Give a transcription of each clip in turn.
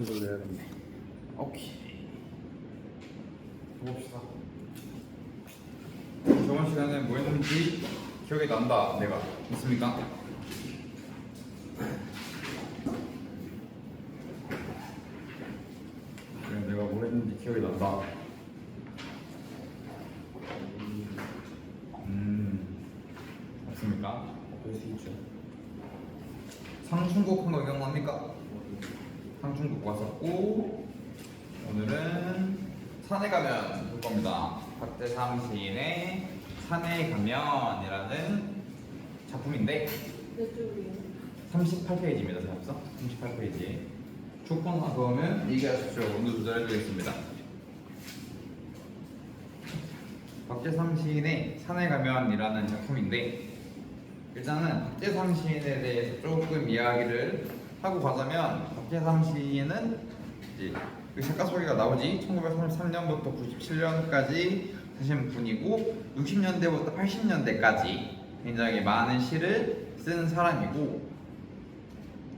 돌려야겠네. 오케이. 봅시다. 저번 시간에 뭐 했는지 기억이 난다. 내가 있습니까? 그래, 내가 뭐 했는지 기억이 난다. 맞습니까? 그럴 수 있죠. 상충곡 한 거 기억납니까? 상충곡 왔었고, 오늘은 산에 가면 볼 겁니다. 박재삼 시인의 산에 가면이라는 작품인데 몇 쪽이요? 38페이지입니다. 잡서 38페이지. 조건 그러면 얘기하십시오. 온도 조절해주겠습니다. 박재삼 시인의 산에 가면이라는 작품인데, 일단은 박재삼 시인에 대해서 조금 이야기를 하고 가자면, 박재삼 시인은 이제 그 작가 소개가 나오지 1933년부터 97년까지 사신 분이고, 60년대부터 80년대까지 굉장히 많은 시를 쓴 사람이고,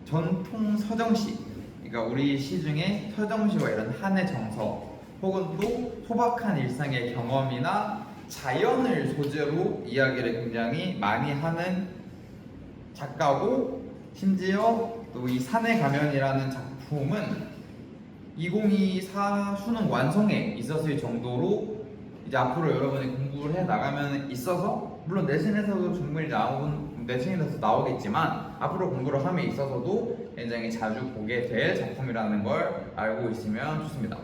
전통 서정시, 그러니까 우리 시 중에 서정시와 이런 한의 정서 혹은 또 소박한 일상의 경험이나 자연을 소재로 이야기를 굉장히 많이 하는 작가고, 심지어 또 이 산에 가면이라는 작품은 2024 수능 완성에 있었을 정도로 이제 앞으로 여러분이 공부를 해 나가면 있어서, 물론 내신에서도 충분히 내신에서 나오겠지만 앞으로 공부를 함에 있어서도 굉장히 자주 보게 될 작품이라는 걸 알고 있으면 좋습니다.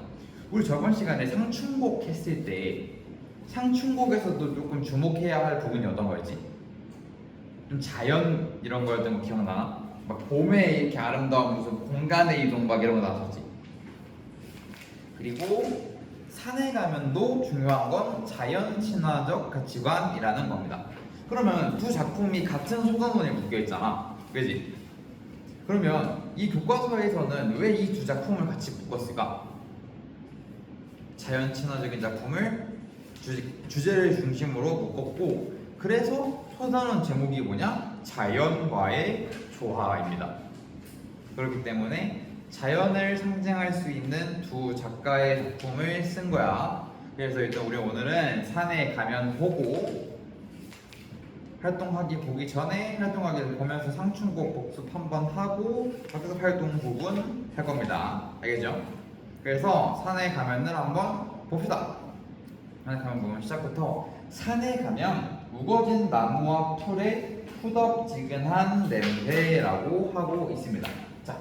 우리 저번 시간에 상충곡 했을 때 상충곡에서도 조금 주목해야 할 부분이 어떤 거였지? 좀 자연 이런 거였던 거 기억나나? 막 봄에 이렇게 아름다운 무슨 공간의 이동 막 이런 거 나왔었지. 그리고 산에 가면도 중요한 건 자연 친화적 가치관이라는 겁니다. 그러면 두 작품이 같은 소설문에 묶여 있잖아, 그지? 그러면 이 교과서에서는 왜 이 두 작품을 같이 묶었을까? 자연 친화적인 작품을 주제를 중심으로 묶었고, 그래서 소설은 제목이 뭐냐? 자연과의 조화입니다. 그렇기 때문에 자연을 상징할 수 있는 두 작가의 작품을 쓴 거야. 그래서 일단 우리 오늘은 산에 가면 보고, 활동하기 보기 전에 활동하기를 보면서 상충곡 복습 한번 하고 학습 활동 부분 할 겁니다. 알겠죠? 그래서 산에 가면을 한번 봅시다. 산에 가면 보면 시작부터, 산에 가면 우거진 나무와 풀의 후덥지근한 냄새라고 하고 있습니다. 자,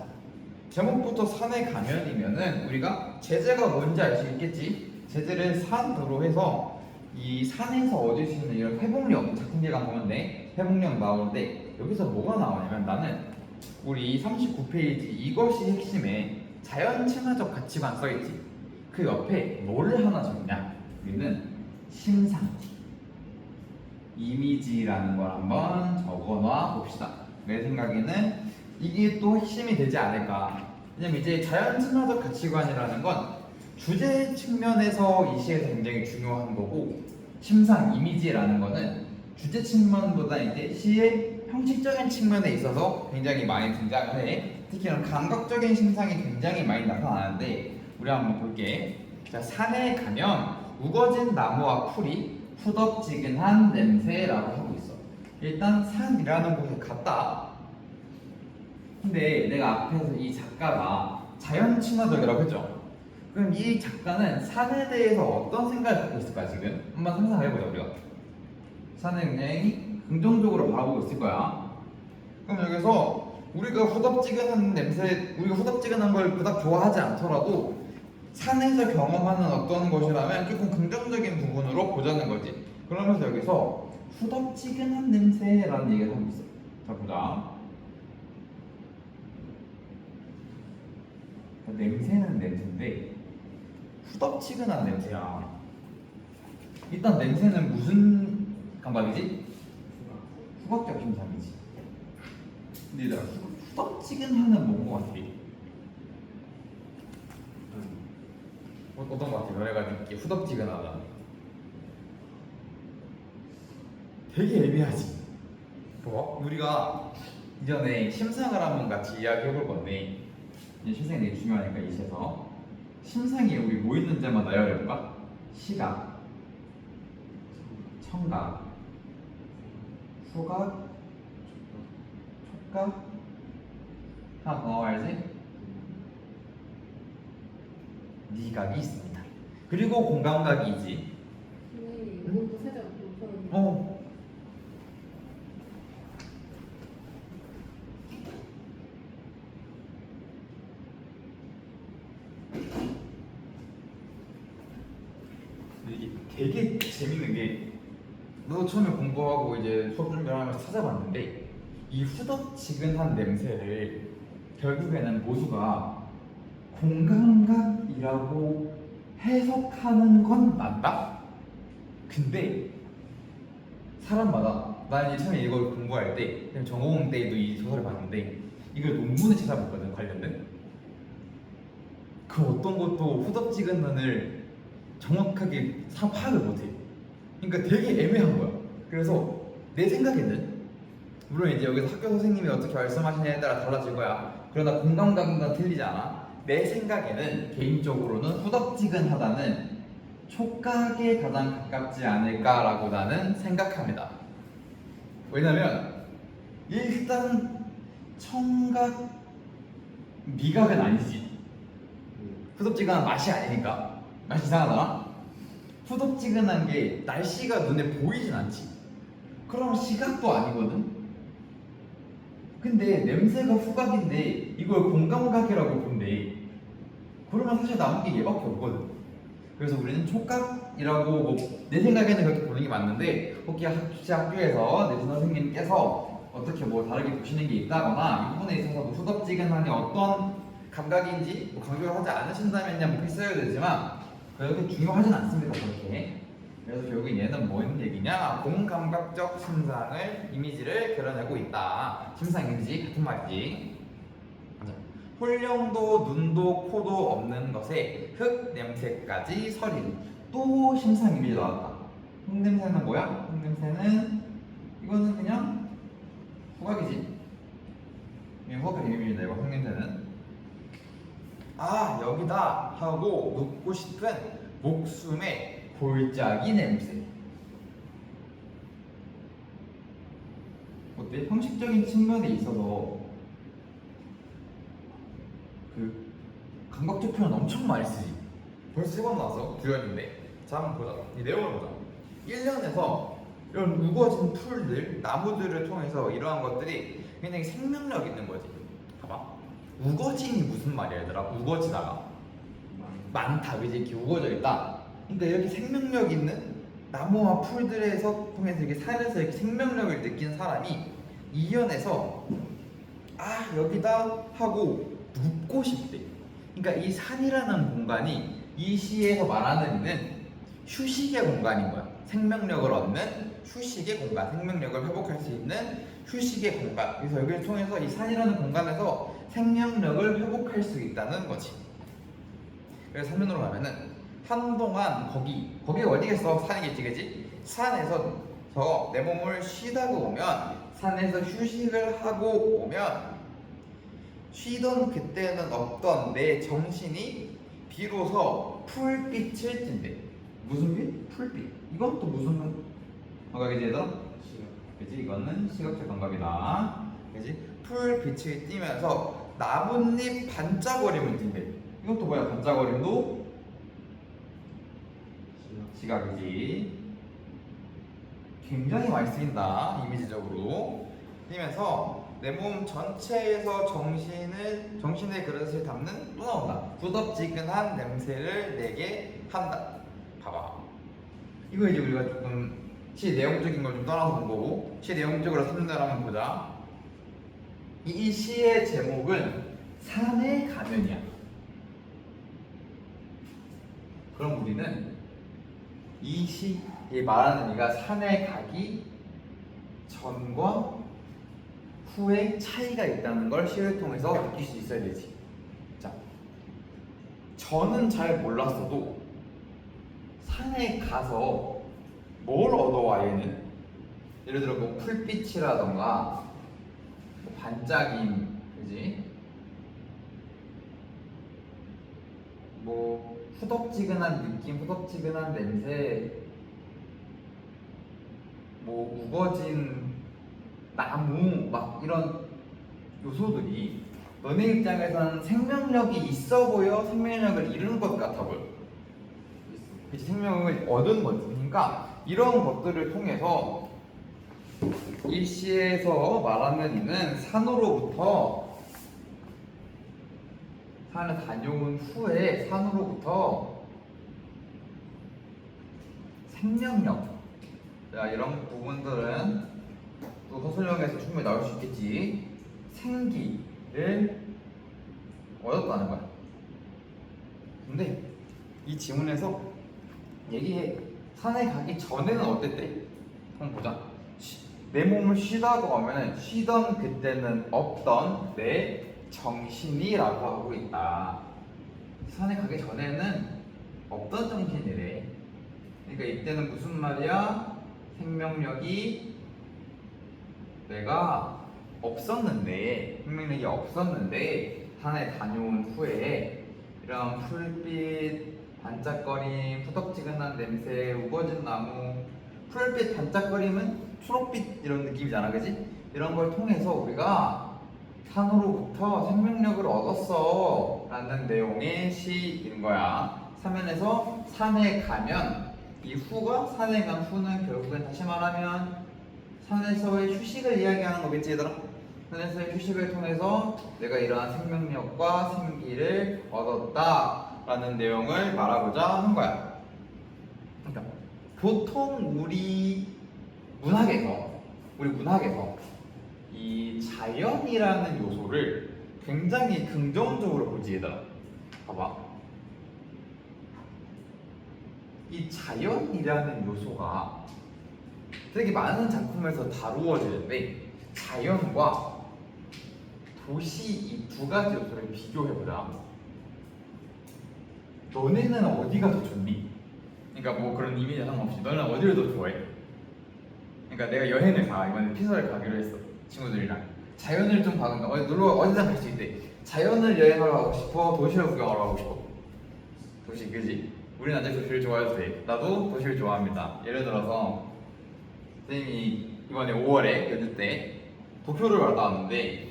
제목부터 산에 가면이면은 우리가 제재가 뭔지 알 수 있겠지? 제재를 산으로 해서 이 산에서 얻을 수 있는 이런 회복력, 작품기간 보면 돼. 회복력 나오는데, 여기서 뭐가 나오냐면, 나는 우리 39페이지 이것이 핵심에 자연 친화적 가치관 써있지. 그 옆에 뭐를 하나 적냐? 우리는 심상, 이미지라는 걸 한번 적어놔 봅시다. 내 생각에는 이게 또 핵심이 되지 않을까. 왜냐면 이제 자연 친화적 가치관이라는 건 주제 측면에서 이 시에서 굉장히 중요한 거고, 심상, 이미지라는 거는 주제 측면보다 이제 시의 형식적인 측면에 있어서 굉장히 많이 등장을 해. 특히 이런 감각적인 심상이 굉장히 많이 나타나는데, 우리 한번 볼게. 자, 산에 가면 우거진 나무와 풀이 후덥지근한 냄새라고 하고 있어. 일단 산이라는 곳에 갔다. 근데 내가 앞에서 이 작가가 자연 친화적이라고 했죠. 그럼 이 작가는 산에 대해서 어떤 생각을 갖고 있을까? 지금 한번 상상해보자. 우리가 산을 굉장히 긍정적으로 바라보고 있을 거야. 그럼 여기서 우리가 후덥지근한 냄새, 우리가 후덥지근한 걸 그닥 좋아하지 않더라도 산에서 경험하는 어떤 것이라면 조금 긍정적인 부분으로 보자는 거지. 그러면서 여기서 후덥지근한 냄새라는 얘기를 하고 있어. 자, 보자. 냄새는 냄새인데 후덥지근한 냄새야. 일단 냄새는 무슨 감각이지? 후각적 현상이지. 근데 얘들아, 후덥지근한은 뭔 거 같아? 어떤 거 같아? 너네가 느끼기에 후덥지근하다. 되게 애매하지? 뭐? 우리가 이전에 심상을 한번 같이 이야기해 볼 건데, 이 실생이 되게 중요하니까 이 시에서 심상에 우리 뭐 있는지 한번 나열해볼까? 시각, 청각, 후각, 촉각, 하나 더 나와야지. 미각이 있습니다. 그리고 공감각이지. 선생님 이것도 살짝 불편한데. 어. 이게 되게 재밌는 게, 너 처음에 공부하고 이제 수업 준비하면서 찾아봤는데 이 후덥지근한 냄새를 결국에는 모두가 공감각이라고 해석하는 건 맞다? 근데 사람마다, 나는 이제 처음에 이걸 공부할 때 전공 때도 이 소설을 봤는데 이걸 논문을 찾아봤거든, 관련된. 그 어떤 것도 후덥지근한을 정확하게 파악을 못해. 그러니까 되게 애매한 거야. 그래서 내 생각에는, 물론 이제 여기서 학교 선생님이 어떻게 말씀하시냐에 따라 달라질 거야. 그러나 공감각은 틀리지 않아. 내 생각에는 개인적으로는 후덥지근하다는 촉각에 가장 가깝지 않을까라고 나는 생각합니다. 왜냐면 일단 청각, 미각은 아니지. 후덥지근한 맛이 아니니까. 맛이 이상하잖아. 후덥지근한 게 날씨가 눈에 보이진 않지. 그럼 시각도 아니거든. 근데 냄새가 후각인데 이걸 공감각이라고 본대. 그러면 사실 남은 게 얘밖에 없거든. 그래서 우리는 촉각이라고, 내 생각에는 그렇게 보는 게 맞는데, 혹시 학교에서 내 선생님께서 어떻게 뭐 다르게 보시는 게 있다거나 이 부분에 있어서 뭐 후덥지근하니 어떤 감각인지 뭐 강조를 하지 않으신다면야 뭐 했어야 되지만 그렇게 중요하진 않습니다, 그렇게. 그래서 결국 얘는 뭔 얘기냐? 공감각적 심상을, 이미지를 그려내고 있다. 심상 이미지 같은 말이지. 홀령도 눈도 코도 없는 것에 흙 냄새까지 서린. 또 심상 이미지 나왔다. 흙 냄새는 뭐야? 흙 냄새는 이거는 그냥 후각이지. 후각 이미지다 이거. 흙 냄새는 아 여기다 하고 눕고 싶은 목숨의 골짜기 냄새. 어때? 형식적인 측면에 있어서 그 감각적 표현 엄청 많이 쓰지. 벌써 3번 나왔어. 구현인데. 자 한번 보자. 이 내용을 보자. 1년에서 이런 우거진 풀들, 나무들을 통해서 이러한 것들이 굉장히 생명력 있는 거지. 봐봐. 우거진이 무슨 말이야 얘들아? 우거지다가 많다, 그지? 이렇게 우거져 있다. 그러니까 이렇게 생명력 있는 나무와 풀들에서 통해서 이렇게 산에서 이렇게 생명력을 느낀 사람이 이연에서 아 여기다 하고 눕고 싶대. 그러니까 이 산이라는 공간이 이 시에서 말하는 이는 휴식의 공간인 거야. 생명력을 얻는 휴식의 공간, 생명력을 회복할 수 있는 휴식의 공간. 그래서 여기를 통해서 이 산이라는 공간에서 생명력을 회복할 수 있다는 거지. 그래서 3년으로 가면은 한동안 거기가 어디겠어? 산이겠지, 그지? 산에서 내 몸을 쉬다가 오면, 산에서 휴식을 하고 오면 쉬던 그때는 없던 내 정신이 비로소 풀빛을 띈대. 무슨 빛? 풀빛. 이건 또 무슨 감각이지 얘들아? 그지? 이거는 시각적 감각이다. 그지? 풀빛을 띠면서 나뭇잎 반짝거림을 띈대. 이건 또 뭐야? 반짝거림도 시각이지. 굉장히 많이 쓰인다, 이미지적으로. 띠면서 내 몸 전체에서 정신의 그릇을 담는, 또 나온다. 후덥지근한 냄새를 내게 한다. 봐봐. 이거 이제 우리가 조금 시 내용적인 걸 좀 떠나서 본 거고, 시 내용적으로 설명을 한번 보자. 이 시의 제목은 산의 가면이야. 그럼 우리는 이 시에 말하는 이가 산에 가기 전과 후에 차이가 있다는 걸 시를 통해서 느낄 수 있어야 되지. 자, 저는 잘 몰랐어도 산에 가서 뭘 얻어와 얘는? 예를 들어 뭐 풀빛이라던가 뭐 반짝임, 그지? 뭐 후덥지근한 느낌, 후덥지근한 냄새, 뭐 우거진 나무 막 이런 요소들이 너네 입장에서는 생명력이 있어 보여, 생명력을 잃은 것 같아 보여. 그치, 생명을 얻은 거지. 그러니까 이런 것들을 통해서 이 시에서 말하는 이는 산을 다녀온 후에 산으로부터 생명력, 자, 이런 부분들은 또 서술형에서 충분히 나올 수 있겠지. 생기를 얻었다는 거야. 근데 이 지문에서 얘기해. 산에 가기 전에는 어땠대? 한번 보자. 내 몸을 쉬다고 하면은 쉬던 그때는 없던 내 정신이라고 하고 있다. 산에 가기 전에는 없던 정신이래. 그러니까 이때는 무슨 말이야? 생명력이 생명력이 없었는데 산에 다녀온 후에 이런 풀빛 반짝거림, 후덥지근한 냄새, 우거진 나무, 푸른빛 반짝거림은 초록빛 이런 느낌이잖아, 그지? 이런 걸 통해서 우리가 산으로부터 생명력을 얻었어 라는 내용의 시인 거야. 사면에서 산에 가면, 이 후가 산에 간 후는 결국엔 다시 말하면 산에서의 휴식을 이야기하는 거겠지, 얘들아? 산에서의 휴식을 통해서 내가 이러한 생명력과 생기를 얻었다 라는 내용을 말하고자 하는 거야. 그러니까 보통 우리 문학에서 이 자연이라는 요소를 굉장히 긍정적으로 보지, 얘들아. 봐봐. 이 자연이라는 요소가 되게 많은 작품에서 다루어지는데, 자연과 도시 이 두 가지 요소를 비교해보자. 너네는 어디가 더 좋니? 그러니까 뭐 그런 이미지 상관없이 너는 어디를 더 좋아해? 그러니까 내가 여행을 이번에 피서를 가기로 했어, 친구들이랑. 자연을 좀 봐간다. 어디든 갈 수 있대. 자연을 여행하러 가고 싶어? 도시를 구경하러 가고 싶어? 도시, 그지? 우리 남자 도시를 좋아해도 돼. 나도 도시를 좋아합니다. 예를 들어서 선생님이 이번에 5월에 연휴 때 도쿄를 갔다 왔는데,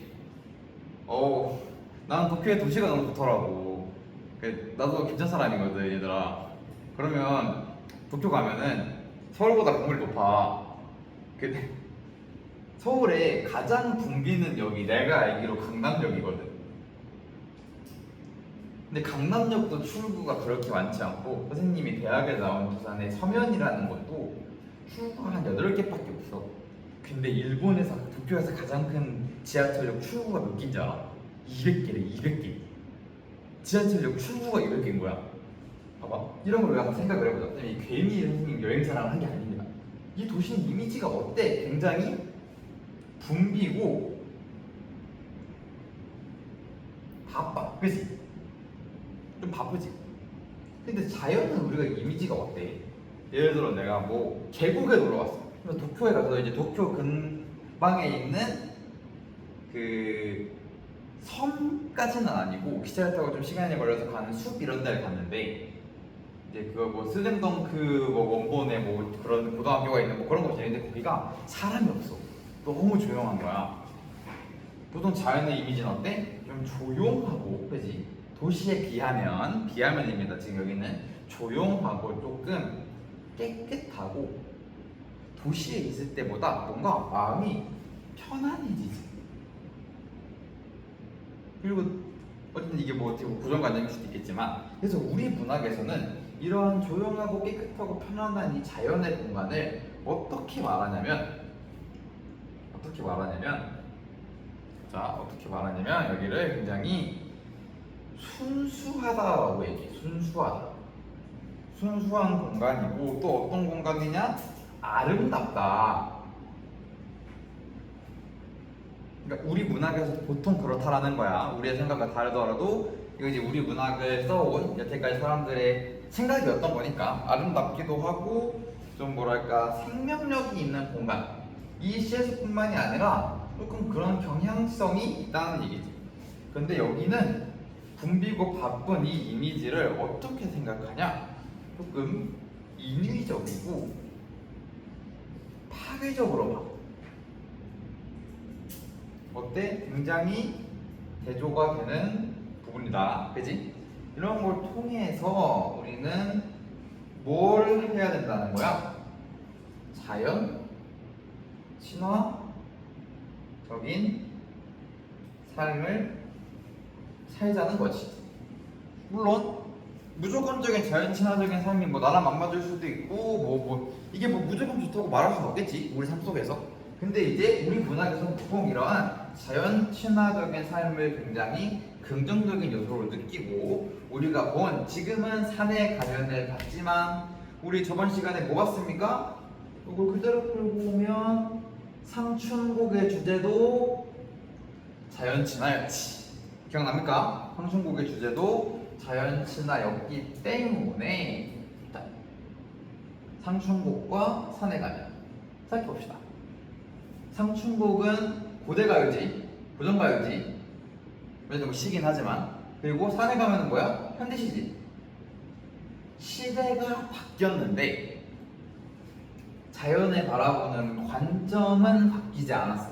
나는 도쿄의 도시가 너무 좋더라고. 나도 괜찮은 사람이거든, 얘들아. 그러면 도쿄 가면은 서울보다 건물이 높아. 서울의 가장 붐비는 역이 내가 알기로 강남역이거든. 근데 강남역도 출구가 그렇게 많지 않고, 선생님이 대학에 나온 부산의 서면이라는 것도 출구가 한 8개밖에 없어. 근데 일본에서, 도쿄에서 가장 큰 지하철역 출구가 몇 개인지 알아? 200개래, 200개. 지하철역 출구가 200개인 거야. 봐봐. 이런 걸 우리가 한번 생각을 해보자. 선생님이 괜히 선생님 여행사랑을 한 게 아닙니다. 이 도시는 이미지가 어때? 굉장히 붐비고 바빠, 그치? 좀 바쁘지? 근데 자연은 우리가 이미지가 어때? 예를 들어 내가 뭐 계곡에 놀러 갔어. 그래서 도쿄에 가서 이제 도쿄 근방에 있는 그 섬까지는 아니고 기차를 타고 좀 시간이 걸려서 가는 숲 이런 데를 갔는데, 이제 그거 뭐 슬램덩크 뭐 원본에 뭐 그런 고등학교가 있는 뭐 그런 곳이 있는데 거기가 사람이 없어. 너무 조용한 거야. 보통 자연의 이미지는 어때? 좀 조용하고, 그지? 도시에 비하면입니다. 지금 여기는 조용하고 조금 깨끗하고, 도시에 있을 때보다 뭔가 마음이 편안해지지. 그리고 어쨌든 이게 뭐 어떻게 고정관념일 수도 있겠지만, 그래서 우리 문학에서는 이러한 조용하고 깨끗하고 편안한 이 자연의 공간을 어떻게 말하냐면 여기를 굉장히 순수하다라고 얘기해. 순수한 공간이고, 또 어떤 공간이냐? 아름답다. 그러니까 우리 문학에서 보통 그렇다라는 거야. 우리의 생각과 다르더라도 이거 이제 우리 문학을 써온 여태까지 사람들의 생각이었던 거니까 아름답기도 하고 좀 뭐랄까 생명력이 있는 공간. 이 시에서뿐만이 아니라 조금 그런 경향성이 있다는 얘기지. 근데 여기는 붐비고 바쁜 이 이미지를 어떻게 생각하냐? 조금 인위적이고 파괴적으로 봐. 어때? 굉장히 대조가 되는 부분이다. 그지? 이런 걸 통해서 우리는 뭘 해야 된다는 거야? 자연, 친화적인 삶을 살자는 거지. 물론 무조건적인 자연 친화적인 삶이 뭐 나랑 안 맞을 수도 있고 이게 뭐 무조건 좋다고 말할 수는 없겠지 우리 삶 속에서. 근데 이제 우리 문학에서 보통 이러한 자연 친화적인 삶을 굉장히 긍정적인 요소로 느끼고 우리가 본 지금은 산의 가면을 봤지만 우리 저번 시간에 뭐 봤습니까? 이걸 그대로 풀고 오면 상춘곡의 주제도 자연 친화였지. 기억납니까? 상춘곡의 주제도 자연 친화였기 때문에 상춘곡과 산에 가면 살펴봅시다. 상춘곡은 고대가요지, 고전가요지, 왜냐면 시긴 하지만. 그리고 산에 가면은 뭐야? 현대시지. 시대가 바뀌었는데 자연을 바라보는 관점은 바뀌지 않았어.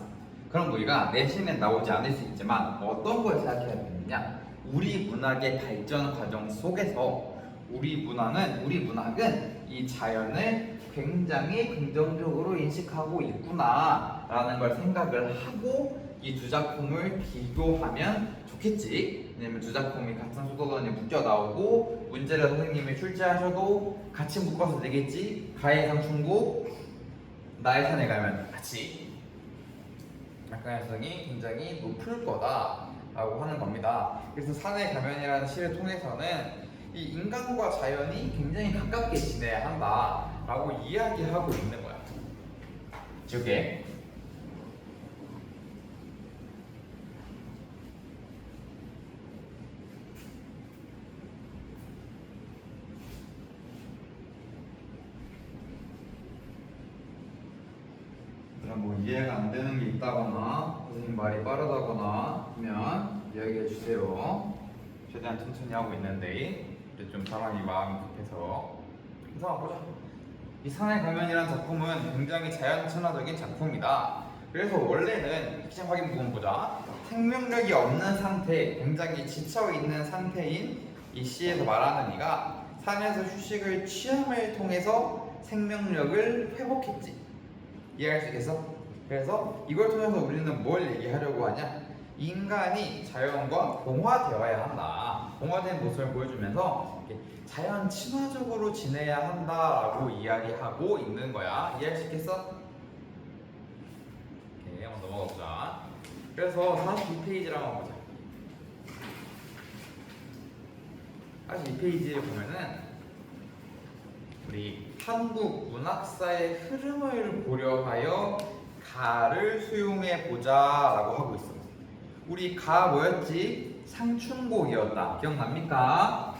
그럼 우리가 내신에 나오지 않을 수 있지만 어떤 걸 생각해야 되느냐? 우리 문학의 발전 과정 속에서 우리 문학은 이 자연을 굉장히 긍정적으로 인식하고 있구나라는 걸 생각을 하고 이 두 작품을 비교하면 좋겠지. 왜냐면 두 작품이 같은 소도전에 묶여 나오고 문제를 선생님이 출제하셔도 같이 묶어서 되겠지. 가의 상춘곡, 나의 산에 가면 같이 가능성이 굉장히 높을 거다라고 하는 겁니다. 그래서 산에 가면이라는 시를 통해서는 이 인간과 자연이 굉장히 가깝게 지내야 한다라고 이야기하고 있는 거야. 지울게. 뭐 이해가 안 되는 게 있다거나 선생님 말이 빠르다거나 하면 이야기해 주세요. 최대한 천천히 하고 있는데 이제 좀 상황이 마음이 급해서 그래서 한번 보자. 이 산의 가면이라는 작품은 굉장히 자연 친화적인 작품이다. 그래서 원래는 핵심 확인 부분 보자. 생명력이 없는 상태, 굉장히 지쳐 있는 상태인 이 시에서 말하는 이가 산에서 휴식을 취함을 통해서 생명력을 회복했지. 이해할 수 있겠어? 그래서 이걸 통해서 우리는 뭘 얘기하려고 하냐? 인간이 자연과 동화되어야 한다. 동화된 모습을 보여주면서 자연 친화적으로 지내야 한다라고 이야기하고 있는 거야. 이해할 수 있겠어? 오케이, 한번 넘어가 보자. 그래서 42페이지를 한번 보자. 42페이지에 보면은 우리 한국 문학사의 흐름을 고려하여 가를 수용해 보자라고 하고 있어. 우리 가 뭐였지? 상춘곡이었다. 기억납니까?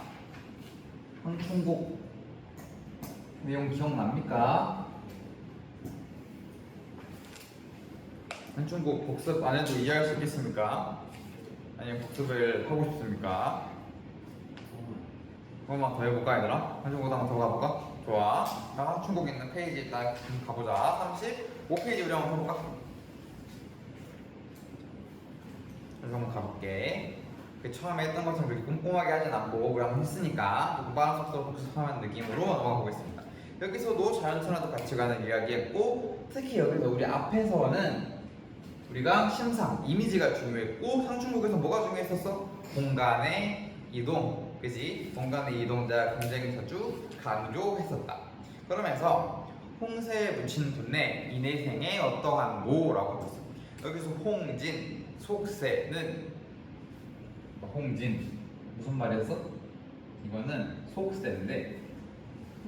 상춘곡 내용 기억납니까? 상춘곡 복습 안 해도 이해할 수 있겠습니까? 아니면 복습을 하고 싶습니까? 한번만 더 해볼까 얘들아? 상춘곡 한번 더 가볼까? 좋아. 자, 상춘곡 있는 페이지 일단 가보자. 35페이지 우리 한번 해볼까? 그래서 한번 가볼게. 처음에 했던 것처럼 그렇게 꼼꼼하게 하진 않고 우리 한번 했으니까 빠른 속도로 복습하는 느낌으로 넘어가 보겠습니다. 여기서도 자연 친화적 가치관을 이야기했고 특히 여기서 우리 앞에서는 우리가 심상, 이미지가 중요했고 상춘곡에서 뭐가 중요했었어? 공간의 이동, 그지? 공간의 이동자 굉장히 자주 강조했었다. 그러면서 홍세에 묻힌 분내 이내생의 어떠한 모라고 하고 있어. 여기서 홍진, 속세는 홍진 무슨 말이었어? 이거는 속세인데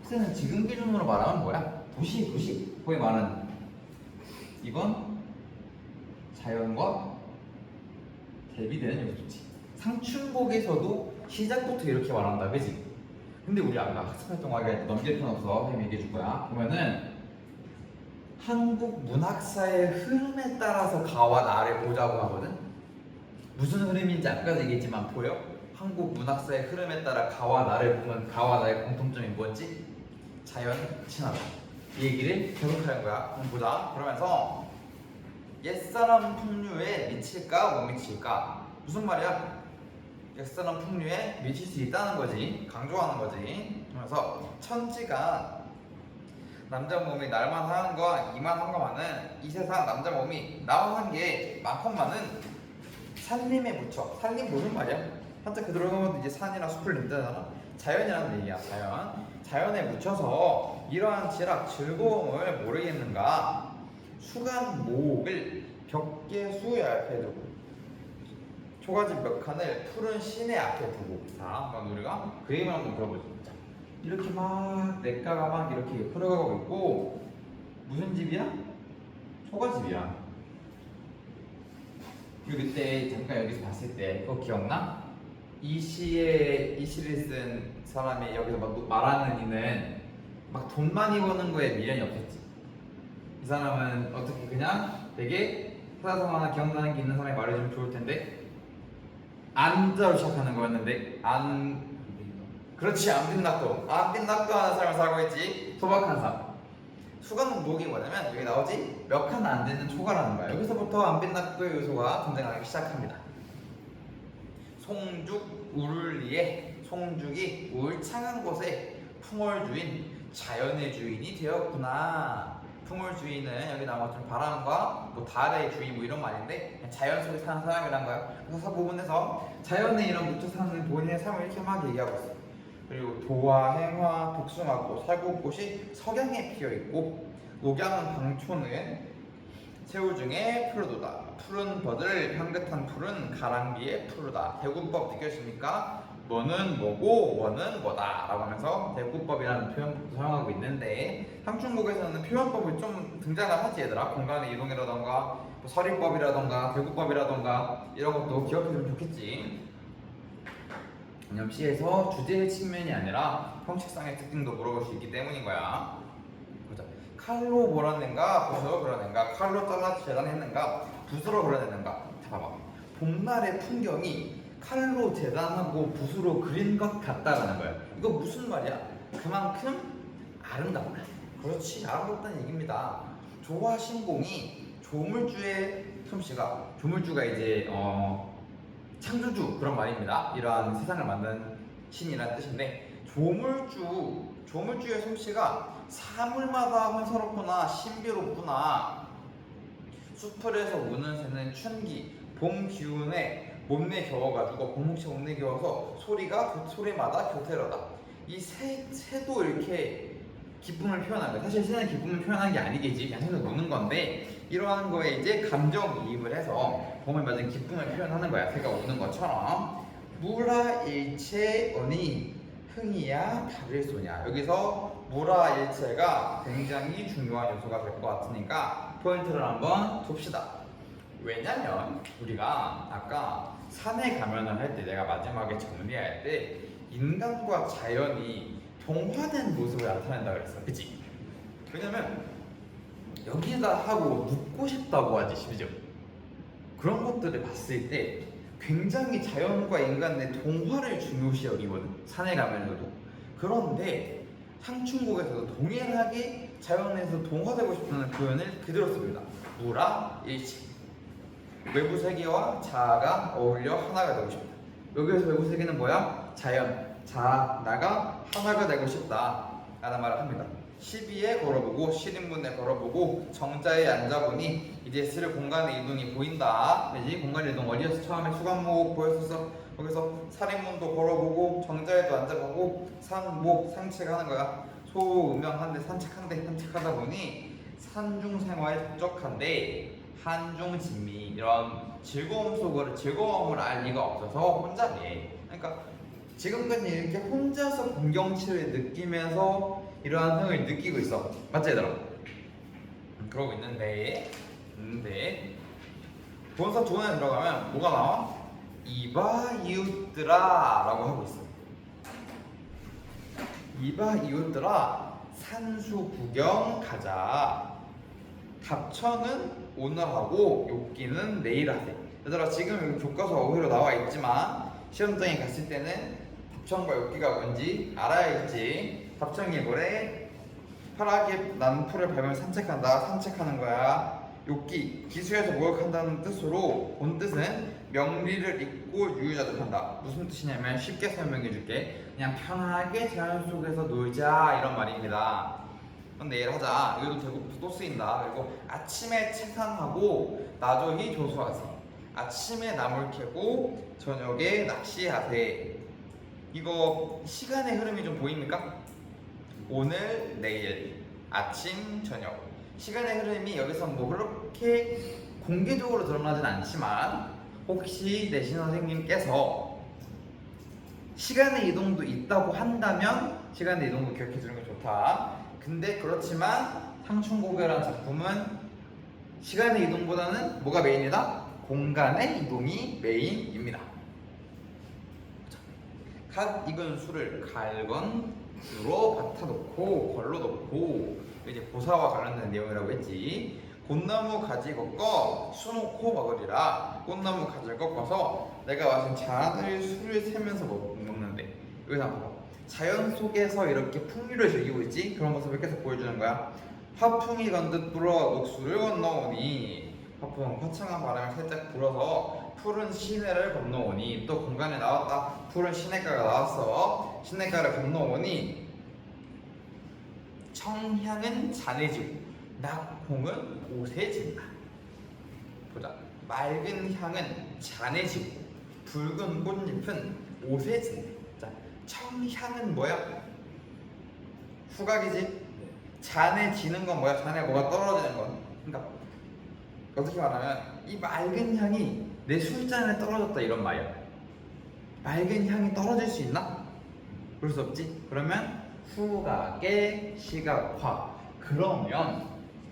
속세는 지금 기준으로 말하면 뭐야? 도시 거기 말하는 이건 자연과 대비되는 요소지. 상춘곡에서도 시작부터 이렇게 말한다, 그지? 근데 우리 아까 학습활동하게 넘길 필요 없어. 선생님이 얘기해 줄 거야. 보면은 한국 문학사의 흐름에 따라서 가와 나를 보자고 하거든. 무슨 흐름인지 아까도 얘기했지만 보여? 한국 문학사의 흐름에 따라 가와 나를 보면 가와 나의 공통점이 뭐였지? 자연 친화다. 이 얘기를 계속하는 거야. 한번 보자. 그러면서 옛사람 풍류에 미칠까 못 미칠까? 무슨 말이야? 옛사람 풍류에 미칠 수 있다는 거지. 강조하는 거지. 그래서 천지가 남자 몸이 날만 하는 거 이만 한거만은 이 세상 남자 몸이 나만 한 게 많건만은 산림에 묻혀. 산림 무슨 말이야? 한자 그대로 하면 이제 산이나 숲을 낸다잖아. 자연이라는 얘기야. 자연에 묻혀서 이러한 즐거움을 모르겠는가? 수간 모옥을 벽계수 옆에 두고 초가집 몇 칸을 푸른 시내 앞에 두고. 자, 한번 우리가 그 얘기만 한번 들어보자. 이렇게 막 냇가가 막 이렇게 흐르고 있고 무슨 집이야? 초가집이야. 그리고 그때 잠깐 여기서 봤을 때 그거 기억나? 이 시를 쓴 사람이 여기서 막 말하는 이는 막 돈 많이 버는 거에 미련이 없었지. 이 사람은 어떻게 그냥 되게 사자성어나 기억나는 게 있는 사람이 말해주면 좋을 텐데 안자로 시작하는 거였는데 그렇지, 안 빗낙도 하는 삶을 살고 있지. 소박한 삶. 수간 목이 뭐냐면 여기 나오지? 몇 칸 안 되는 초가라는 거야. 여기서부터 안 빗낙도의 요소가 등장하기 시작합니다. 송죽 우를리에 송죽이 울창한 곳에 풍월주인 자연의 주인이 되었구나. 풍월주인은 여기 나온 것처럼 바람과 뭐 달의 주인 뭐 이런 말인데 그냥 자연 속에 사는 사람이란 거야. 그래서 부분에서 자연에 이런 묻혀 사는 본인의 삶을 이렇게 막 얘기하고 있어. 그리고 도화, 행화, 복숭아꽃, 살구꽃이 석양에 피어있고 녹양 방초는 새우 중에 푸르도다. 푸른 버들 향긋한 푸른 가랑비에 푸르다. 대구법 느껴지십니까? 뭐는 뭐고 뭐는 뭐다 라고 하면서 대구법이라는 표현법도 사용하고 있는데 삼중국에서는 표현법을 좀 등장을 하지 얘들아. 공간의 이동이라던가 뭐 서리법이라던가 대구법이라던가 이런 것도 기억해주면 좋겠지. 기념시에서 주제의 측면이 아니라 형식상의 특징도 물어볼 수 있기 때문인 거야. 보자. 칼로 몰아낸가 붓으로 그려낸가? 칼로 잘라 재단했는가 붓으로 그려냈는가? 자, 봐봐. 봄날의 풍경이 칼로 재단하고 붓으로 그린 것 같다라는 거야. 이거 무슨 말이야? 그만큼 아름답다. 그렇지, 아름답다는 얘기입니다. 조화신공이 조물주의 솜씨가, 조물주가 이제 창조주 그런 말입니다. 이러한 세상을 만든 신이라는 뜻인데 조물주의 솜씨가 사물마다 혼사롭구나 신비롭구나. 수풀에서 우는 새는 춘기 봄 기운에 몸내 겨워가지고 봄뭉치 몸내 겨워서 소리가 그 소리마다 교태로다. 이 새도 이렇게 기쁨을 표현한 거야. 사실 새는 기쁨을 표현한 게 아니겠지. 그냥 새는 우는 건데 이러한 거에 이제 감정이입을 해서 봄에 맞은 기쁨을 표현하는 거야. 새가 우는 것처럼. 무라일체 언니 흥이야 달을 쏘냐. 여기서 무라일체가 굉장히 중요한 요소가 될 것 같으니까 포인트를 한번 둡시다. 왜냐면 우리가 아까 산에 가면을 할 때 내가 마지막에 정리할 때 인간과 자연이 동화된 모습을 나타낸다 그랬어. 그치? 왜냐면 여기다 하고 눕고 싶다고 하지 심지어. 그런 것들을 봤을 때 굉장히 자연과 인간의 동화를 중요시 여기거든. 산에 가면서도. 그런데 상충곡에서도 동일하게 자연에서 동화되고 싶다는 표현을 그대로 씁니다. 무라일체. 외부 세계와 자아가 어울려 하나가 되고 싶다. 여기에서 외부 세계는 뭐야? 자연, 자아, 나가 하나가 되고 싶다 라는 말을 합니다. 시비에 걸어보고 시린문에 걸어보고 정자에 앉아보니 이제 슬 공간의 이동이 보인다. 그지? 공간 이동 어디에서 처음에 수간목 보였었어. 거기서 살인문도 걸어보고 정자에도 앉아보고 상목 상책하는 거야. 소음명한데 산책하다 보니 산중생활에 적적한데 한중진미 이런 즐거움을 알 리가 없어서 혼자네. 그러니까 지금까지 이렇게 혼자서 공경치를 느끼면서 이러한 흥을 느끼고 있어. 맞지 얘들아? 그러고 있는데 본사 조문에 들어가면 뭐가 나와? 이봐 이웃들아 라고 하고 있어. 이봐 이웃들아 산수 구경 가자. 답처는 오늘 하고 욥기는 내일 하세. 얘들아 지금 여기 교과서 어휘로 나와 있지만 시험장에 갔을 때는 답청과 엽기가 뭔지 알아야겠지. 답청이 뭐래? 파랗게 난 풀을 밟으며 산책한다. 산책하는 거야. 욥기 기수에서 목욕한다는 뜻으로 본 뜻은 명리를 잊고 유유자적한다. 무슨 뜻이냐면 쉽게 설명해 줄게. 그냥 편하게 자연 속에서 놀자 이런 말입니다. 그런데 예를 하자. 이것도 되고 또 쓰인다. 그리고 아침에 채산하고 나저히 조수하세. 아침에 나물 캐고 저녁에 낚시하세. 이거 시간의 흐름이 좀 보입니까? 오늘, 내일, 아침, 저녁 시간의 흐름이 여기서 뭐 그렇게 공개적으로 드러나진 않지만 혹시 내신 선생님께서 시간의 이동도 있다고 한다면 시간의 이동도 기억해 주는 게 좋다. 근데 그렇지만 상충고개라는 작품은 시간의 이동보다는 뭐가 메인이다? 공간의 이동이 메인입니다. 갓 익은 술을 갈건 주로 밭아놓고 걸러놓고 이제 고사와 관련된 내용이라고 했지. 꽃나무 가지 꺾어 수놓고 먹으리라. 꽃나무 가지를 꺾어서 내가 마신 잔을 술을 세면서 먹는데 여기서 한번 봐봐. 자연 속에서 이렇게 풍류를 즐기고 있지. 그런 모습을 계속 보여주는 거야. 화풍이 건듯 불어 녹수를 건너오니 화풍은 화창한 바람을 살짝 불어서 푸른 시내를 건너오니 또 공간에 나왔다. 푸른 시냇가가 나왔어. 시냇가를 건너오니 청향은 잔에 지고 낙홍은 옷에 진다. 보자. 맑은 향은 잔에 지고 붉은 꽃잎은 옷에 진다. 자, 청향은 뭐야? 후각이지. 잔에 지는 건 뭐야? 잔에 뭐가 떨어지는 건. 그러니까 어떻게 말하면 이 맑은 향이 내 술잔에 떨어졌다 이런 말이야. 맑은 향이 떨어질 수 있나? 그럴 수 없지. 그러면 후각의 시각화. 그러면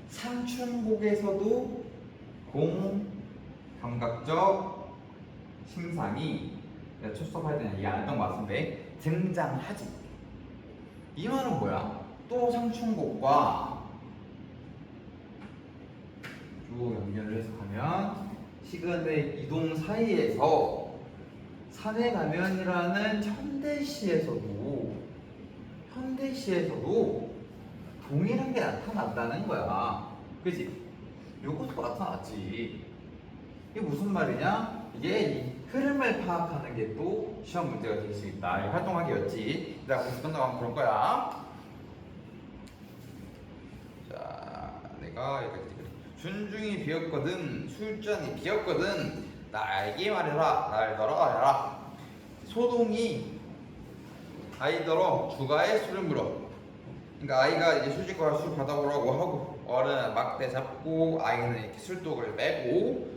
상춘곡에서도 공감각적 심상이 내가 출석할 때는 이게 안 했던 것 같은데 등장하지. 이 말은 뭐야? 또 상춘곡과 쭉 연결을 해서 가면 시간의 이동 사이에서 산에 가면이라는 현대시에서도 동일한 게 나타났다는 거야. 그치? 요것도 나타났지. 이게 무슨 말이냐? 이게 이 흐름을 파악하는 게 또 시험 문제가 될 수 있다. 이 활동하기였지. 내가 거기서 끝나고 한번 볼 거야. 자, 내가 여기까지. 준중이 비었거든, 술잔이 비었거든, 나에게 말해라, 날더러 말해라. 소동이 아이더러 주가에 술을 물어. 그러니까 아이가 이제 술집과 술 받아오라고 하고 어른은 막대 잡고 아이는 이렇게 술독을 메고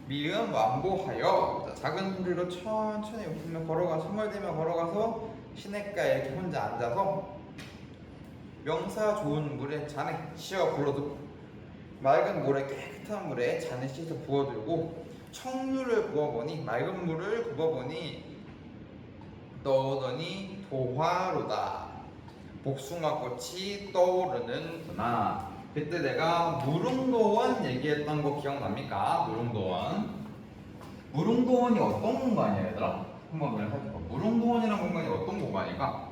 미음 완보하여. 자, 작은 소리로 천천히 웃으며 걸어가 스멀대며 걸어가서 시냇가에 이렇게 혼자 앉아서 명사 좋은 물에 잔에 씌어 불러두고 맑은 물에 깨끗한 물에 잔을 씻어 부어들고 청류를 부어보니 맑은 물을 부어보니 떠오더니 도화로다. 복숭아꽃이 떠오르는구나. 그때 내가 무릉도원 얘기했던 거 기억납니까? 무릉도원이 어떤 공간이야 얘들아? 한번 그냥 살펴봐. 무릉도원이라는 공간이 어떤 공간일까?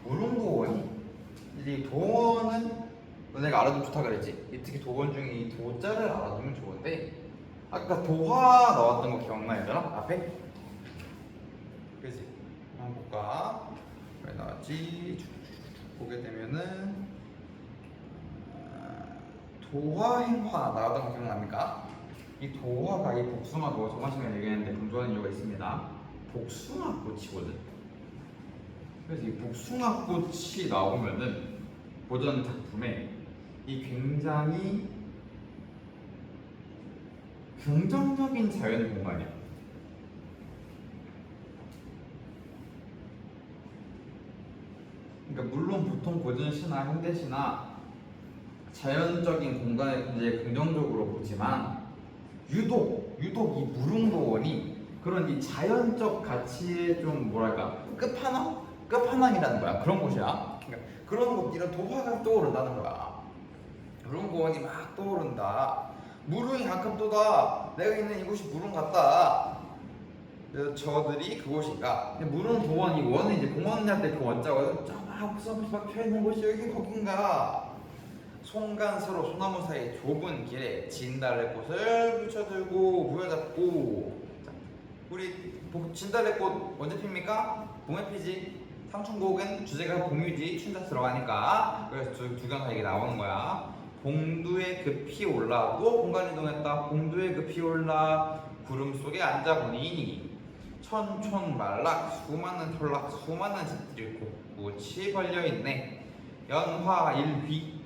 무릉도원이 이 도원은 너네가 알아두면 좋다 그랬지? 특히 도원 중에 이 도자를 알아두면 좋은데 아까 도화 나왔던 거 기억나 얘들아? 앞에? 그치? 한번 볼까? 왜 나왔지? 보게 되면은 도화행화 나왔던 거 기억납니까? 이 도화가 이 복숭아도 저번 시간에 얘기했는데 강조하는 이유가 있습니다. 복숭아꽃이거든. 그래서 이 복숭아꽃이 나오면은 고전 작품에 이 굉장히 긍정적인 자연 공간이야. 그러니까 물론 보통 고전 시나 현대 시나 자연적인 공간을 굉장히 긍정적으로 보지만 유독 이 무릉도원이 그런 이 자연적 가치의 좀 뭐랄까 끝판왕이라는 거야. 그런 곳이야. 그러니까 그런 곳, 이런 도화가 떠오른다는 거야. 무릉도원이 막 떠오른다. 무릉이 가깝도다. 내가 있는 이곳이 무릉 같다. 그래서 저들이 그곳인가. 근데 무릉 도원, 이 원은 이제 공원 할 때 그 원자가 쫙막 펴있는 곳이 여기 거긴가. 송간서로 소나무 사이 좁은 길에 진달래꽃을 묻혀들고 부여잡고. 자, 우리 진달래꽃 언제 핍니까? 봄에 피지. 삼천곡은 주제가 봄이지 춘자 들어가니까. 그래서 두 가지가 이게 나오는 거야. 봉두에 급히 올라. 또 공간 이동했다. 봉두에 급히 올라 구름 속에 앉아보니 천촌말락 수많은 톨락 수많은 집들이 곳곳이 벌려있네. 연화일휘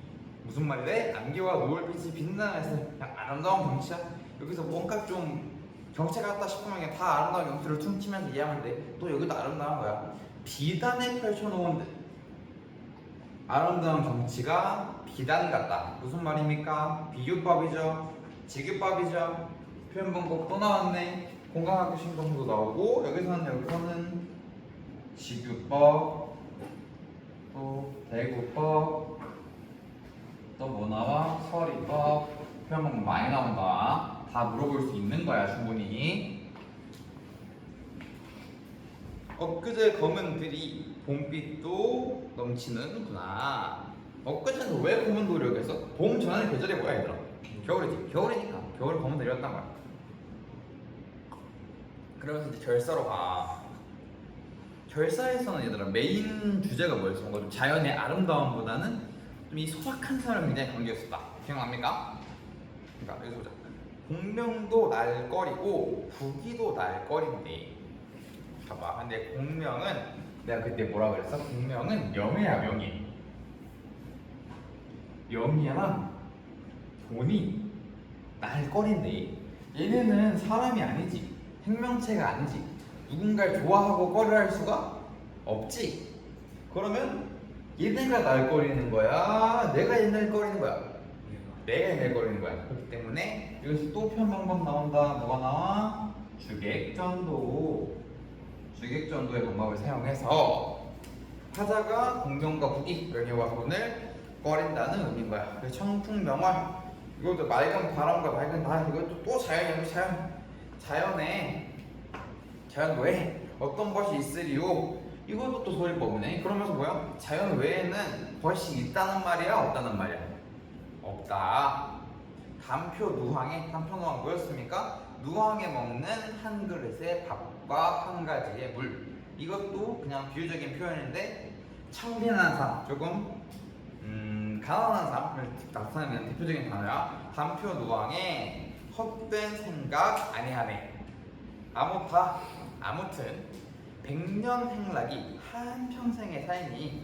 무슨 말이래? 안개와 노을빛이 빛나면서 그냥 아름다운 경치야. 여기서 뭔가 좀 경치 같다 싶으면 그냥 다 아름다운 경치를 퉁치면서 이해하면 돼. 또 여기도 아름다운 거야. 비단에 펼쳐놓은 아름다운 경치가 비단 같다. 무슨 말입니까? 비교법이죠. 지교법이죠. 표현 방법 또 나왔네. 공간학교 신동도 나오고 여기서는 지교법, 또 대구법, 또 뭐 나와? 서리법. 표현 방법 많이 나온다. 다 물어볼 수 있는 거야 충분히. 엊그제 검은 들이 봄빛도 넘치는구나. 엊그제는 왜 검은 도리라고 했어? 봄 전에 계절이 뭐야 얘들아? 겨울이지. 겨울이니까 겨울 검은 들이었단 말이야. 그러면서 이제 결사로 가. 결사에서는 얘들아 메인 주제가 뭐였어? 뭔가 좀 자연의 아름다움보다는 좀 이 소박한 사람이 굉장히 관계였었다. 기억납니까? 그러니까 여기서 보자. 공명도 날거리고 부기도 날거리인데 봐봐. 근데 공명은 내가 그때 뭐라 그랬어? 공명은 명예야 명예. 명예랑 돈이 날거리인데 얘네는 사람이 아니지. 생명체가 아니지. 누군가를 좋아하고 꺼려할 수가 없지. 그러면 얘네가 날거리는 거야? 내가 얘네를 거리는 거야? 내가 얘네를 거리는 거야. 그렇기 때문에 여기서 또 표현 방법 나온다. 뭐가 나와? 주객전도. 주객전도의 방법을 사용해서 화자가 공명과 부기, 명예와 돈을 꺼린다는 의미인 거야. 그래서 청풍명월, 이것도 맑은 바람과 맑은 날, 이것도 또 자연이고 자연 외에 어떤 것이 있으리요. 이것도 또 소리법이네. 그러면서 뭐야? 자연 외에는 것이 있다는 말이야, 없다는 말이야? 없다. 단표 누항에, 단표 누항 뭐였습니까? 누항에 먹는 한 그릇의 밥과 한 가지의 물. 이것도 그냥 비유적인 표현인데 청빈한 삶, 조금 가난한 삶을 나타내는 대표적인 단어야. 단표 누항에 헛된 생각 아니하네. 아무튼 백년 행락이 한 평생의 삶이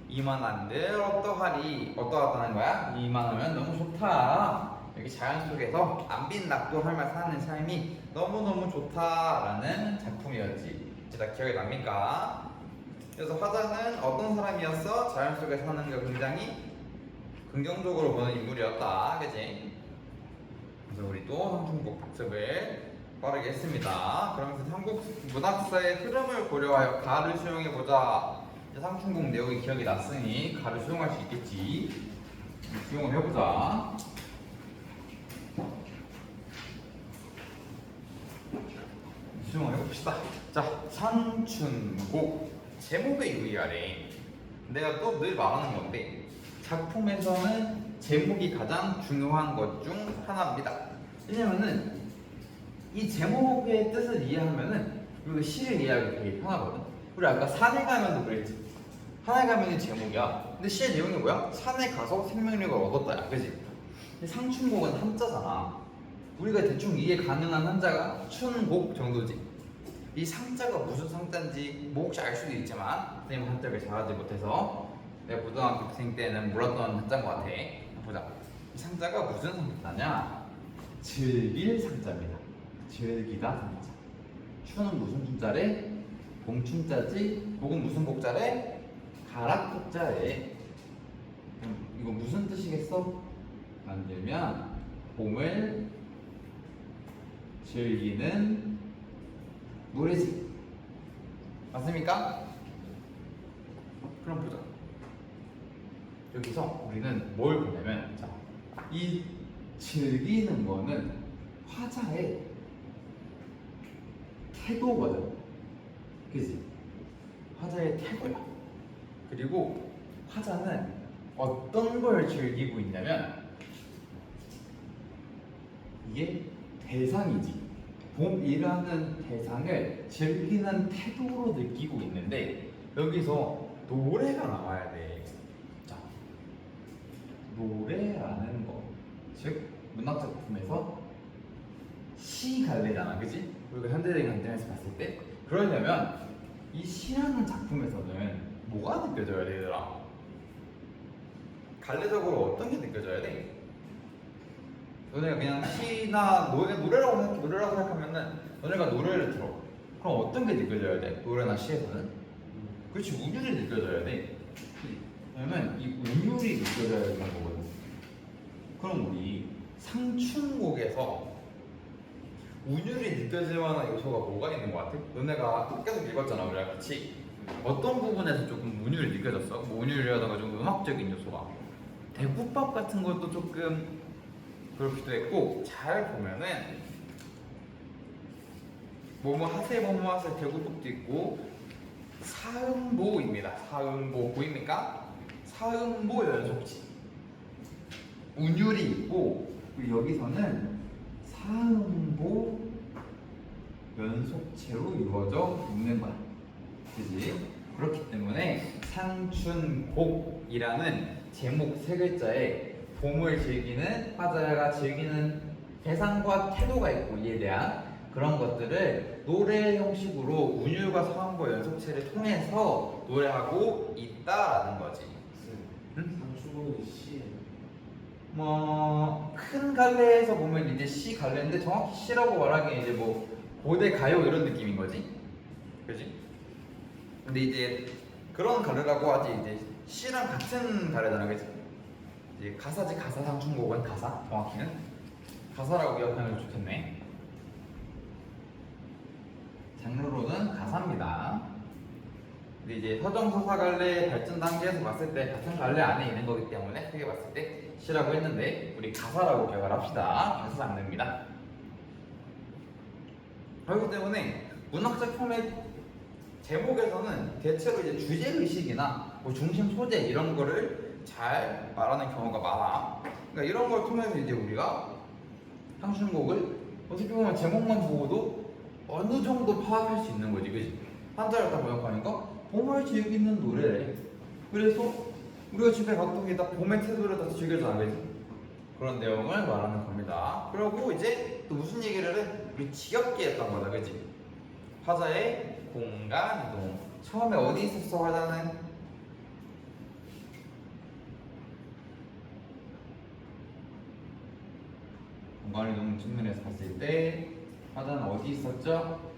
이만한들 어떠하다는 거야? 이만하면 너무 좋다. 여기 자연 속에서 안빈낙도 삶을 사는 삶이 너무너무 좋다라는 작품이었지. 다 기억이 납니까? 그래서 화자는 어떤 사람이었어? 자연 속에 사는 걸 굉장히 긍정적으로 보는 인물이었다. 그치? 그래서 우리 또 삼중국 복습을 빠르게 했습니다. 그러면서 한국 문학사의 흐름을 고려하여 가를 수용해보자. 삼중국 내용이 기억이 났으니 가를 수용할 수 있겠지. 수용을 해보자. 수용을 해봅시다. 자, 삼춘곡 제목에 유의하래. 내가 또 늘 말하는 건데 작품에서는 제목이 가장 중요한 것 중 하나입니다. 왜냐면은 이 제목의 뜻을 이해하면은 우리가 시를 이해하기 되게 편하거든. 우리 아까 산에 가면도 그랬지. 산에 가면이 제목이야. 근데 시의 내용이 뭐야? 산에 가서 생명력을 얻었다야, 그지? 근데 상춘곡은 한자잖아. 우리가 대충 이해 가능한 한자가 춘곡 정도지. 이 상자가 무슨 상자인지 뭐 혹시 알 수도 있지만 선생님 한자를 잘하지 못해서 내가 고등학생 때는 몰랐던 한자인 것 같아. 보자. 이 상자가 무슨 상자냐? 즐길 상자입니다. 즐기다 상자. 추는 무슨 춘자래? 봄춘자지. 목은 무슨 곡자래? 가락곡자래. 이거 무슨 뜻이겠어? 만들면 봄을 즐기는 노래지. 맞습니까? 그럼 보자. 여기서 우리는 뭘 보냐면, 자, 이 즐기는 거는 화자의 태도거든. 그지? 화자의 태도야. 그리고 화자는 어떤 걸 즐기고 있냐면 이게 대상이지. 봄이라는 대상을 즐기는 태도로 느끼고 있는데 여기서 노래가 나와야 돼. 자, 노래라는 거, 즉 문학 작품에서 시 갈래잖아, 그지? 우리가 현대적인 관점에서 봤을 때 그러려면 이 시라는 작품에서는 뭐가 느껴져야 돼, 얘들아? 갈래적으로 어떤 게 느껴져야 돼? 너네가 그냥 시나 노래라고 생각하면은 너네가 노래를 들어. 그럼 어떤 게 느껴져야 돼? 노래나 시에서는? 그렇지, 운율이 느껴져야 돼. 왜냐면 이 운율이 느껴져야 되는 거거든. 그럼 우리 상춘곡에서 운율이 느껴질 만한 요소가 뭐가 있는 것 같아? 너네가 계속 읽었잖아, 우리랑 같이. 어떤 부분에서 조금 운율이 느껴졌어? 뭐 운율이라던가 좀 음악적인 요소가. 대국밥 같은 것도 조금 그렇기도 했고, 잘 보면은 뭐뭐 하세요 뭐뭐 하세요 대국밥도 있고, 사음보입니다. 사음보 보입니까? 사음보 연속치 운율이 있고, 그리고 여기서는 사음보 연속체로 이루어져 있는 거야. 그지? 그렇기 때문에 상춘곡이라는 제목 세 글자에 봄을 즐기는 화자가 즐기는 대상과 태도가 있고, 이에 대한 그런 것들을 노래 형식으로 운율과 사음보 연속체를 통해서 노래하고 있다라는 거지. 응? 상추곡이 시. 뭐 큰 갈래에서 보면 이제 시 갈래인데 정확히 시라고 말하기엔 이제 뭐 고대 가요 이런 느낌인 거지, 그지? 근데 이제 그런 갈래라고 하지, 이제 시랑 같은 갈래잖아, 그지? 이제 가사지, 가사. 상춘곡은 가사, 정확히는 가사라고 기억하면 좋겠네. 장르로는 가사입니다. 근데 이제 서정서사 갈래 발전 단계에서 봤을 때 같은 갈래 안에 있는 거기 때문에 크게 봤을 때 시라고 했는데 우리 가사라고 기억을 합시다. 가사 장르입니다. 그렇기 때문에 문학 작품의 제목에서는 대체로 이제 주제 의식이나 뭐 중심 소재 이런 거를 잘 말하는 경우가 많아. 그러니까 이런 걸 통해서 이제 우리가 상춘곡을 어떻게 보면 제목만 보고도 어느 정도 파악할 수 있는 거지, 그지? 한자를 다 번역하니까 봄을 즐기는 노래래. 그래서 우리가 집에 가끔이다 봄의 태도를 다 즐겨잖아, 그지? 그런 내용을 말하는 겁니다. 그리고 이제 또 무슨 얘기를 해? 우리 지겹게 했던 거다, 그지? 화자의 공간 이동. 처음에 어디 있었어, 화자는? 공간 이동 측면에서 봤을 때 화자는 어디 있었죠?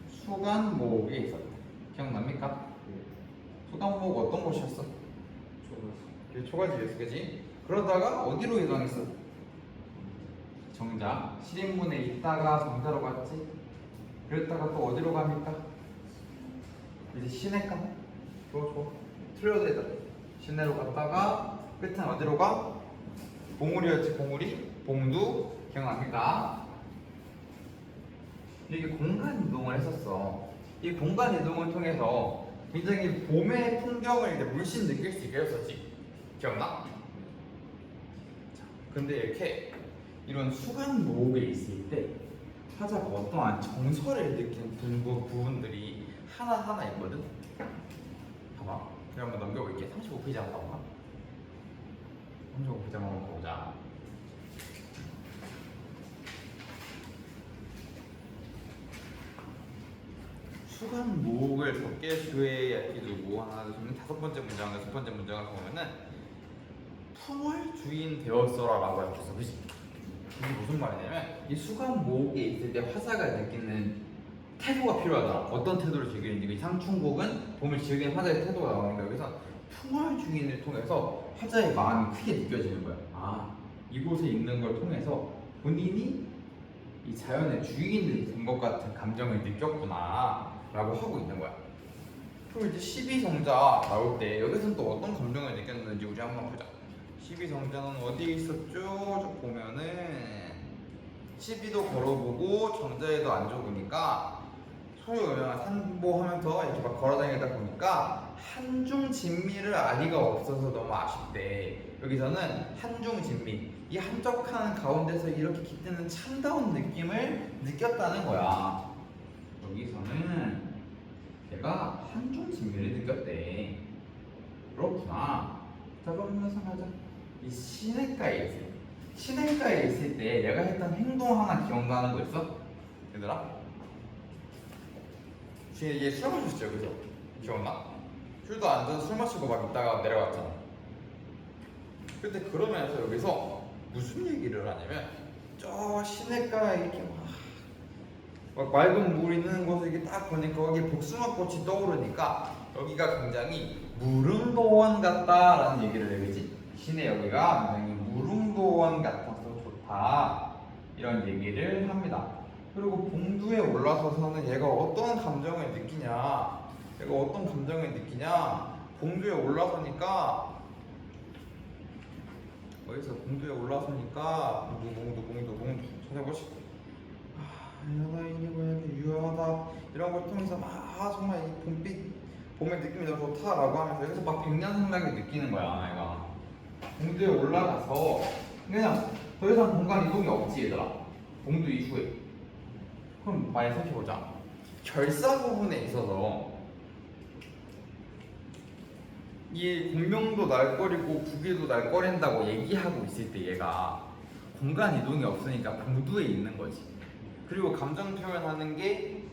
수간목에 있었다. 기억납니까? 수간목 어떤 곳이었어? 초가지였어, 그지? 그러다가 어디로 이동했어? 정자. 시린문에 있다가 정자로 갔지? 그랬다가 또 어디로 갑니까? 이제 시내가? 좋아. 틀려도 되다. 시내로 갔다가 끝은 어디로 가? 봉우리였지, 봉우리? 봉두? 기억납니까? 이게 공간 이동을 했었어. 이 공간 이동을 통해서 굉장히 봄의 풍경을 이제 물씬 느낄 수 있게 했었지. 기억나? 자, 근데 이렇게 이런 수간 모옥에 있을 때 화자가 어떠한 정서를 느끼는 부분들이 하나하나 있거든? 봐봐. 그냥 한번 넘겨볼게. 35페이지 한번 봐봐. 35페이지 한번 보자. 수간 모옥을 덮개수에 얇게 두고 하나, 둘, 셋, 다섯 번째 문장, 여섯 번째 문장을 보면은 품을 주인 되었어라라고 이렇게 써, 그치? 이게 무슨 말이냐면 이 수간 모옥에 있을 때 화자가 느끼는 태도가 필요하다. 어떤 태도를 즐기는지. 이 상춘곡은 봄을 즐기는 화자의 태도가 나오니까 여기서 품을 주인을 통해서 화자의 마음이 크게 느껴지는 거야. 아, 이곳에 있는 걸 통해서 본인이 이 자연의 주인이 된 것 같은 감정을 느꼈구나 라고 하고 있는 거야. 그리고 이제 12성자 나올 때 여기서는 또 어떤 감정을 느꼈는지 우리 한번 보자. 12정자는 어디에 있었죠? 쭉 보면은 12도 걸어보고 정자에도 안 적으니까 소유명한 산보하면서 이렇게 막 걸어다니다 보니까 한중진미를 아리가 없어서 너무 아쉽대. 여기서는 한중진미, 이 한적한 가운데서 이렇게 깃드는 참다운 느낌을 느꼈다는 거야. 여기서는 내가 한중진미를 느꼈대. 그렇구나. 자, 그러면 생각하자. 이 시냇가에 있을 때 내가 했던 행동 하나 기억나는 거 있어? 얘들아? 지금 얘 술 마셨죠, 그죠? 기억나? 술도 안 줘서 술 마시고 막 있다가 내려갔잖아. 근데 그러면서 여기서 무슨 얘기를 하냐면 저 시냇가에 이렇게 막 맑은 물 있는 곳을 이렇게 딱 보니까 거기 복숭아꽃이 떠오르니까 여기가 굉장히 무릉도원 같다라는 얘기를 해, 그지? 시내 여기가 굉장히 무릉도원 같아서 좋다 이런 얘기를 합니다. 그리고 봉두에 올라서서는 얘가 어떤 감정을 느끼냐? 봉두에 올라서니까 어디서 봉두에 올라서니까 봉두 찾아보시. 연하인이 이렇게 유효하다 이런 걸 통해서 막 정말 이 봄의 느낌이 너무 좋다라고 하면서 여기서 막 백년생각을 느끼는 거야. 내가 봉두에 올라가서 그냥 더 이상 공간 이동이 없지 얘들아. 봉두 이후에 그럼 많이 생각해보자. 결사 부분에 있어서 이 공명도 날 거리고 부기도 날 거린다고 얘기하고 있을 때 얘가 공간 이동이 없으니까 봉두에 있는 거지. 그리고 감정 표현하는 게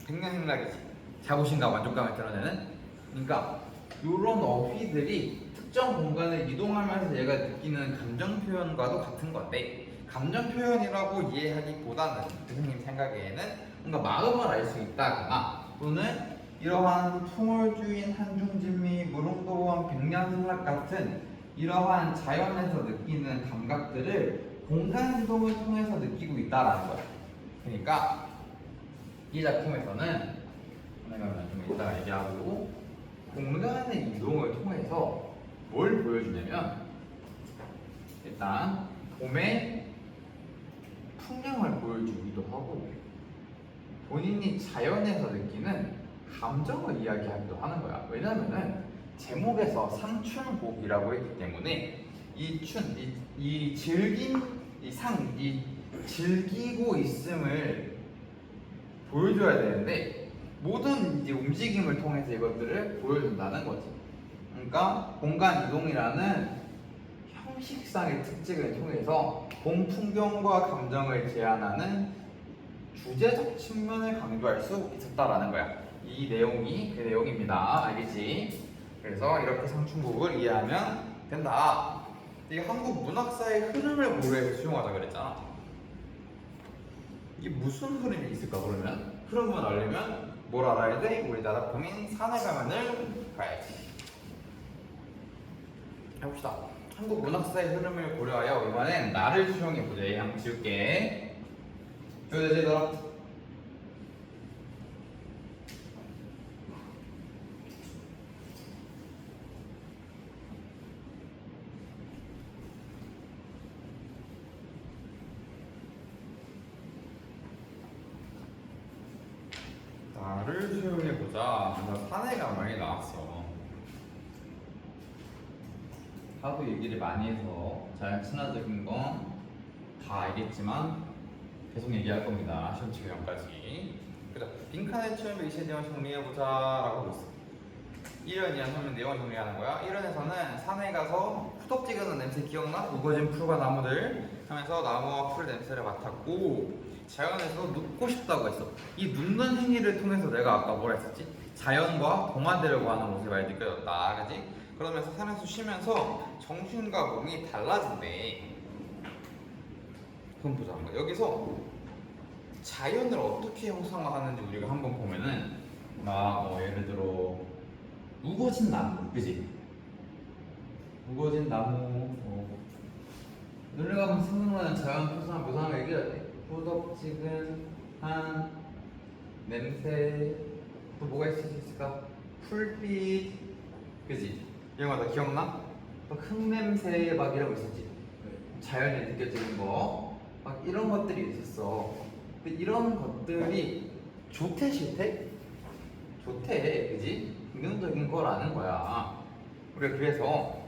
백년생각이지. 자부심과 만족감을 드러내는. 그러니까 이런 어휘들이 특정 공간을 이동하면서 얘가 느끼는 감정 표현과도 같은 건데, 감정 표현이라고 이해하기보다는 선생님 생각에는 뭔가 마음을 알 수 있다거나 또는 이러한 풍월주인 한중진미 무릉도원 백년생각 같은 이러한 자연에서 느끼는 감각들을 공간 이동을 통해서 느끼고 있다라는 거야. 그러니까 이 작품에서는 좀 이따가 얘기하고 공간의 이동을 통해서 뭘 보여주냐면 일단 봄의 풍경을 보여주기도 하고 본인이 자연에서 느끼는 감정을 이야기하기도 하는 거야. 왜냐면은 제목에서 상춘곡이라고 했기 때문에 이 즐기고 있음을 보여줘야 되는데 모든 이제 움직임을 통해서 이것들을 보여준다는 거지. 그러니까 공간 이동이라는 형식상의 특징을 통해서 봄 풍경과 감정을 제안하는 주제적 측면을 강조할 수 있었다라는 거야. 이 내용이 그 내용입니다. 알겠지? 그래서 이렇게 상춘곡을 이해하면 된다. 이게 한국 문학사의 흐름을 고려해서 수용하자 그랬잖아. 이게 무슨 흐름이 있을까 그러면? 흐름을 알려면 뭘 알아야 돼? 우리 나다평인 산해가면을 가야지. 해봅시다. 한국 문학사의 흐름을 고려하여 이번엔 나를 수용해보자. 한번 지울게. 조대제더 나를 수용해보자. 나 산해가 많이 나왔어. 하도 얘기를 많이 해서 자연 친화적인 건 다 알겠지만 계속 얘기할 겁니다. 시험 직전까지. 그래서 빈칸의 처음에 이시의 내용 정리해보자 라고 하고 있어. 1년이야 하면 내용 정리하는 거야. 1년에서는 산에 가서 후덥지근한 냄새 기억나? 우거진 풀과 나무들 하면서 나무와 풀 냄새를 맡았고 자연에서 눕고 싶다고 했어. 이 눕는 행위를 통해서 내가 아까 뭐라 했었지? 자연과 동화되려고 하는 모습이 많이 느껴졌다. 그지? 그러면서 산에서 쉬면서 정신과 몸이 달라진대. 그럼 보자. 여기서 자연을 어떻게 형상화하는지 우리가 한번 보면은 막 예를 들어 우거진 나무, 그지? 우거진 나무 눈을 생각나는 자연 표상을 얘기해야 돼. 후덥지근한 냄새 또 뭐가 있을 수 있을까? 풀빛, 그지? 이런 거 다 기억나? 막 흙냄새 막 이런 거 있었지. 자연에 느껴지는 거, 막 이런 것들이 있었어. 근데 이런 것들이 좋대 싫대? 좋대, 그지? 긍정적인 거라는 거야. 우리가 그래서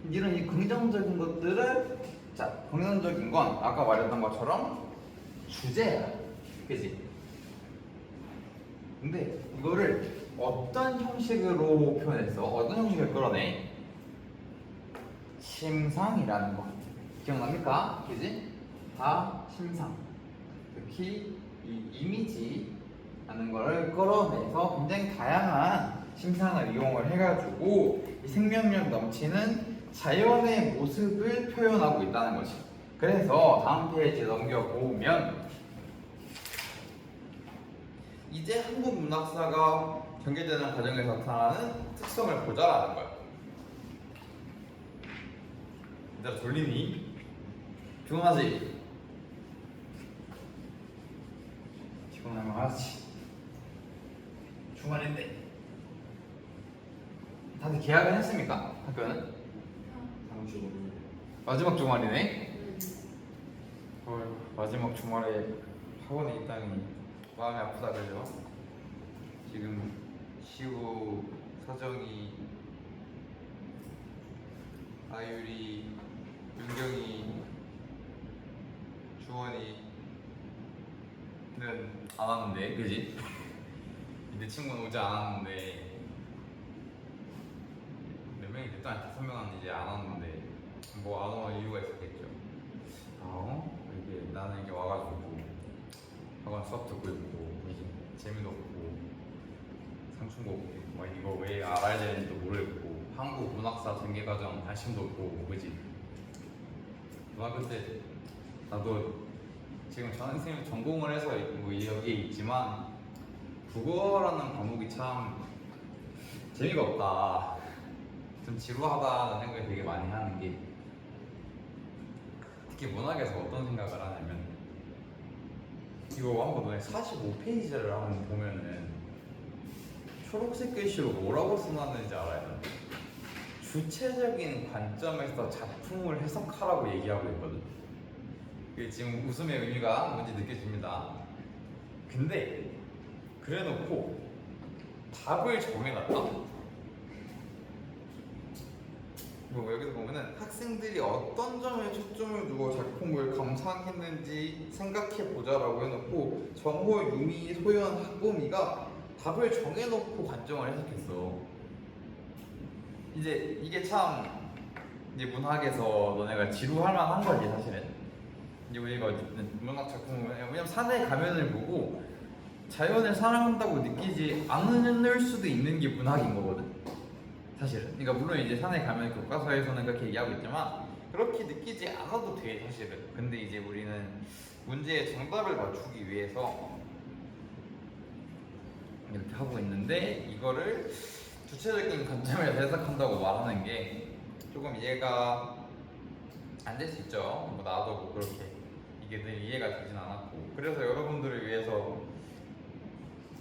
이런 이 긍정적인 것들을, 자, 긍정적인 건 아까 말했던 것처럼 주제야, 그지? 근데 이거를 어떤 형식으로 표현했어? 어떤 형식을 끌어내? 심상이라는 거 기억납니까? 그지? 다 심상. 특히 이 이미지라는 거를 끌어내서 굉장히 다양한 심상을 이용을 해가지고 이 생명력 넘치는 자연의 모습을 표현하고 있다는 것이. 그래서 다음 페이지 넘겨보면 이제 한국 문학사가 전개되는 과정에서 나타나는 특성을 보자라는 거야. 얘들아 졸리니? 피곤하지? 피곤하면 하지. 주말인데 다들 계약은 했습니까? 학교는? 다음 주 월요일. 마지막 주말이네? 마지막 주말에 학원에 있다니 마음이 아프다 그죠? 지금 시우, 서정이, 아유리, 윤경이, 주원이는 안 왔는데, 그지? 내 친구는 오지 않았는데 몇 명이 됐다. 5명은 이제 안 왔는데 뭐 안 올 이유가 있었겠죠. 이게 나는 이게 와가지고 학원 수업 듣고 있고 그지? 재미도 없고 상충도 없고 막 이거 왜 알아야 되는지도 모르겠고 한국 문학사 전개과정 관심도 없고 그지? 중학교 때 나도 지금 전 선생님 전공을 해서 뭐 여기에 있지만 국어라는 과목이 참 재미가 없다, 좀 지루하다는 생각을 되게 많이 하는 게, 특히 문학에서 어떤 생각을 하냐면 이거 한번 너네 45페이지를 한번 보면은 초록색 글씨로 뭐라고 써놨는지 알아요? 주체적인 관점에서 작품을 해석하라고 얘기하고 있거든. 그게 지금 웃음의 의미가 뭔지 느껴집니다. 근데 그래놓고 답을 정해놨다? 뭐 여기서 보면은 학생들이 어떤 점에 초점을 두고 작품을 감상했는지 생각해보자라고 해놓고 정호, 유미, 소연, 학보미가 답을 정해놓고 관점을 해석했어. 이제 이게 참 이제 문학에서 너네가 지루할 만한 거지 사실은. 이제 우리가 어쨌든 문학 작품을 왜냐면 산에 가면을 보고 자연을 사랑한다고 느끼지 않을 수도 있는 게 문학인 거거든 사실은. 그러니까 물론 이제 산에 가면 교과서에서는 그렇게 얘기하고 있지만 그렇게 느끼지 않아도 돼 사실은. 근데 이제 우리는 문제의 정답을 맞추기 위해서 이렇게 하고 있는데 이거를 주체적인 관점에서 해석한다고 말하는 게 조금 이해가 안 될 수 있죠. 뭐 나도 뭐 그렇게 이게 늘 이해가 되진 않았고, 그래서 여러분들을 위해서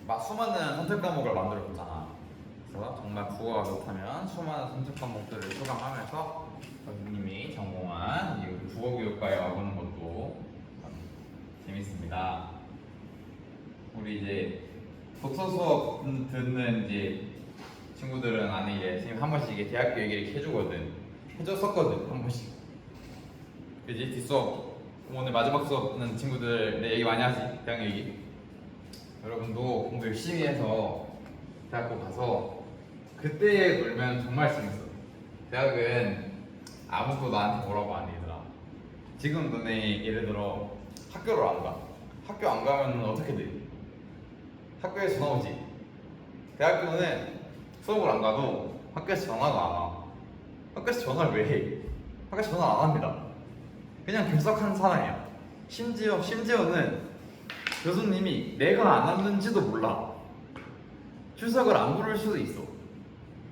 막 수많은 선택 과목을 만들어 보잖아. 그래서 정말 국어가 좋다면 수많은 선택 과목들을 수강하면서 선생님이 전공한 이 국어교육과에 와보는 것도 재밌습니다. 우리 이제 독서 수업 듣는 이제 친구들은 안에 이제 선생님 한 번씩 이게 대학교 얘기를 해주거든. 해줬었거든 한 번씩. 그지? 뒷수업 오늘 마지막 수업은 친구들 내 얘기 많이 하지. 대학 얘기. 여러분도 공부 열심히 해서 대학교 가서 그때 놀면 정말 재밌어. 대학은 아무도 나한테 뭐라고 안 얘들아. 지금 너네 예를 들어 학교를 안 가. 학교 안 가면 어떻게 돼? 학교에 전화 오지. 대학교는 수업을 안 가도 학교에서 전화가 안 와. 학교에서 전화를 왜 해? 학교에서 전화 안 합니다. 그냥 결석한 사람이야. 심지어는 교수님이 내가 안 왔는지도 몰라. 출석을 안 부를 수도 있어.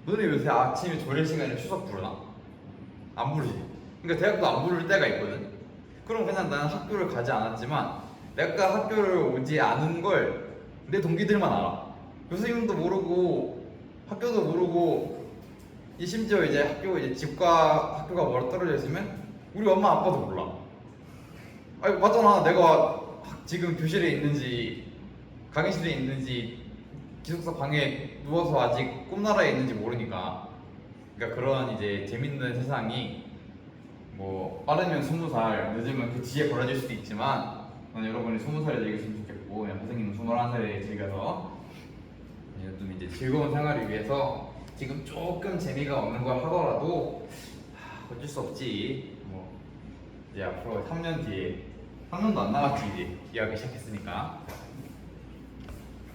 너네 요새 아침에 조례 시간에 출석 부르나? 안 부르지. 그러니까 대학도 안 부를 때가 있거든. 그럼 그냥 나는 학교를 가지 않았지만 내가 학교를 오지 않은 걸 내 동기들만 알아. 교수님도 모르고 학교도 모르고 이 심지어 이제 집과 학교가 멀어 떨어져 있으면 우리 엄마 아빠도 몰라. 아니 맞잖아. 내가 지금 교실에 있는지 강의실에 있는지 기숙사 방에 누워서 아직 꿈나라에 있는지 모르니까. 그러니까 그런 이제 재밌는 세상이 뭐 빠르면 20살, 늦으면 그 뒤에 벌어질 수도 있지만 저는 여러분이 20살에 즐겼으면 좋겠고 그냥 선생님은 21살에 즐겨서 좀 이제 즐거운 생활을 위해서 지금 조금 재미가 없는 걸 하더라도 어쩔 수 없지. 뭐 이제 앞으로 3년 뒤에 3년도 안 남았지 이제 이해하기 시작했으니까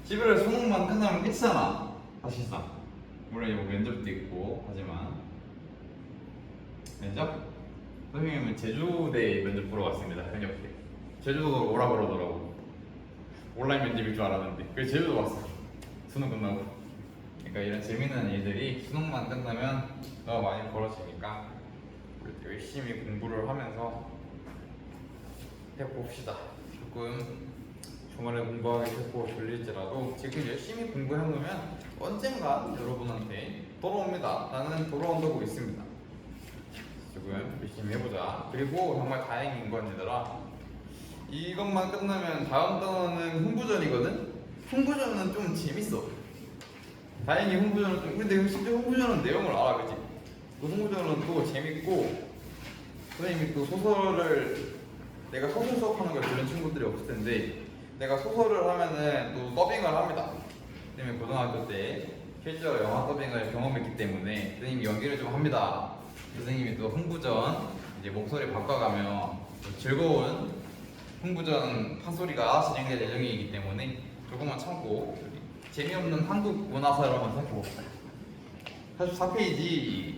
11월 수능만 끝나면 끝이잖아 사실상. 물론 뭐 면접도 있고 하지만 면접? 선생님은 제주대 면접 보러 왔습니다. 현역 때 제주도 오라 그러더라고. 온라인 면접일 줄 알았는데 그래서 제주도 왔어. 수능 끝나고. 그러니까 이런 재밌는 일들이 수능만 끝나면 더 많이 벌어지니까 열심히 공부를 하면서 해봅시다. 조금 주말에 공부하기 싫고 졸릴지라도 지금 열심히 공부해놓으면 언젠가 여러분한테 돌아옵니다. 나는 돌아온다고 믿습니다. 지금 열심히 해보자. 그리고 정말 다행인 건 얘들아, 이것만 끝나면 다음 단어는 흥부전이거든? 흥부전은 좀 재밌어. 다행히 흥부전은 좀, 근데 심지어 흥부전은 내용을 알아, 그치? 그 흥부전은 또 재밌고, 선생님이 또 소설을, 내가 소설 수업하는 걸 들은 친구들이 없을 텐데, 내가 소설을 하면은 또 더빙을 합니다. 선생님이 고등학교 때 실제로 영화 더빙을 경험했기 때문에 선생님이 연기를 좀 합니다. 선생님이 또 흥부전 이제 목소리 바꿔가며 즐거운 흥부전 판소리가 진행될 예정이기 때문에 조금만 참고 재미없는 한국 문화사를 한번 살펴봅시다. 44페이지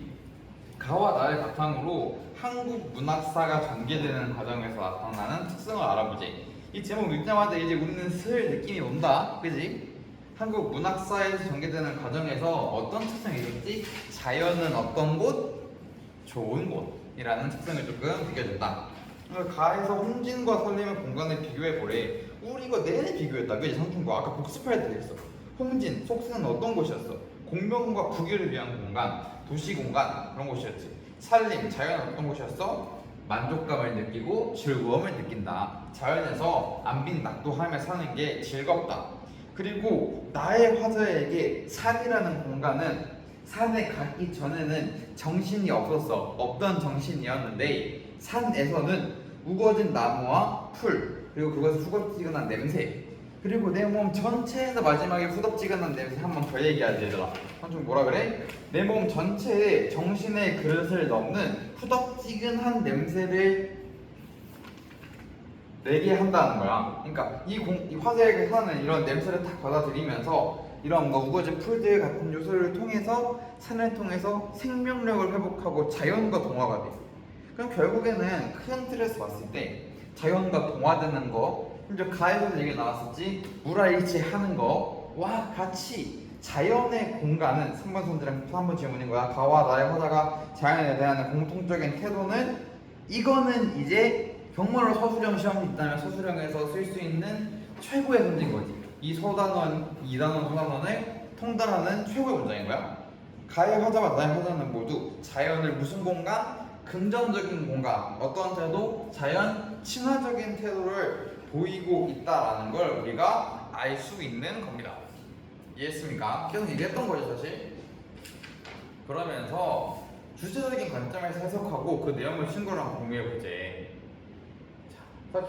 가와 나를 바탕으로 한국 문학사가 전개되는 과정에서 나타나는 특성을 알아보지. 이 제목 읽자마자 이제 웃는 슬 느낌이 온다, 그지? 한국 문학사에서 전개되는 과정에서 어떤 특성이 있겠지? 자연은 어떤 곳? 좋은 곳이라는 특성을 조금 느껴진다. 가에서 홍진과 설림의 공간을 비교해보래. 우리 이거 내내 비교했다, 그지? 성준과 아까 복습할 때 했어. 홍진, 속세는 어떤 곳이었어? 공명과 부귀를 위한 공간, 도시 공간, 그런 곳이었지. 산림, 자연은 어떤 곳이었어? 만족감을 느끼고 즐거움을 느낀다. 자연에서 안빈낙도하며 사는 게 즐겁다. 그리고 나의 화자에게 산이라는 공간은 산에 가기 전에는 정신이 없었어. 없던 정신이었는데 산에서는 우거진 나무와 풀, 그리고 그것의 후덥지근한 냄새, 그리고 내 몸 전체에서 마지막에 후덥지근한 냄새 한 번 더 얘기하지 얘들아. 좀 뭐라 그래? 내 몸 전체에 정신의 그릇을 넘는 후덥지근한 냄새를 내게 한다는 거야. 그러니까 이 화재에게 사는 이런 냄새를 딱 받아들이면서 이런 뭔가 우거진 풀들 같은 요소를 통해서 산을 통해서 생명력을 회복하고 자연과 동화가 돼. 그럼 결국에는 큰 틀에서 봤을 때 자연과 동화되는 거, 심지어 가에서도 얘기 나왔었지, 물알일치하는 거와 같이 자연의 공간은 3번 선지랑 3번 질문인 거야. 가와 나의 화자가 자연에 대한 공통적인 태도는, 이거는 이제 정말로 서술형 시험이 있다면 서술형에서 쓸 수 있는 최고의 문제인 거지. 이 서단원, 2단원, 3단원을 통달하는 최고의 문장인 거야. 가의 화자와 나의 화자는 모두 자연을 무슨 공간? 긍정적인 공간, 어떤 태도? 자연 친화적인 태도를 보이고 있다라는 걸 우리가 알 수 있는 겁니다. 이해했습니까? 계속 얘기했던 거죠 사실. 그러면서 주제적인 관점에서 해석하고 그 내용을 친구랑 공유해보지. 자,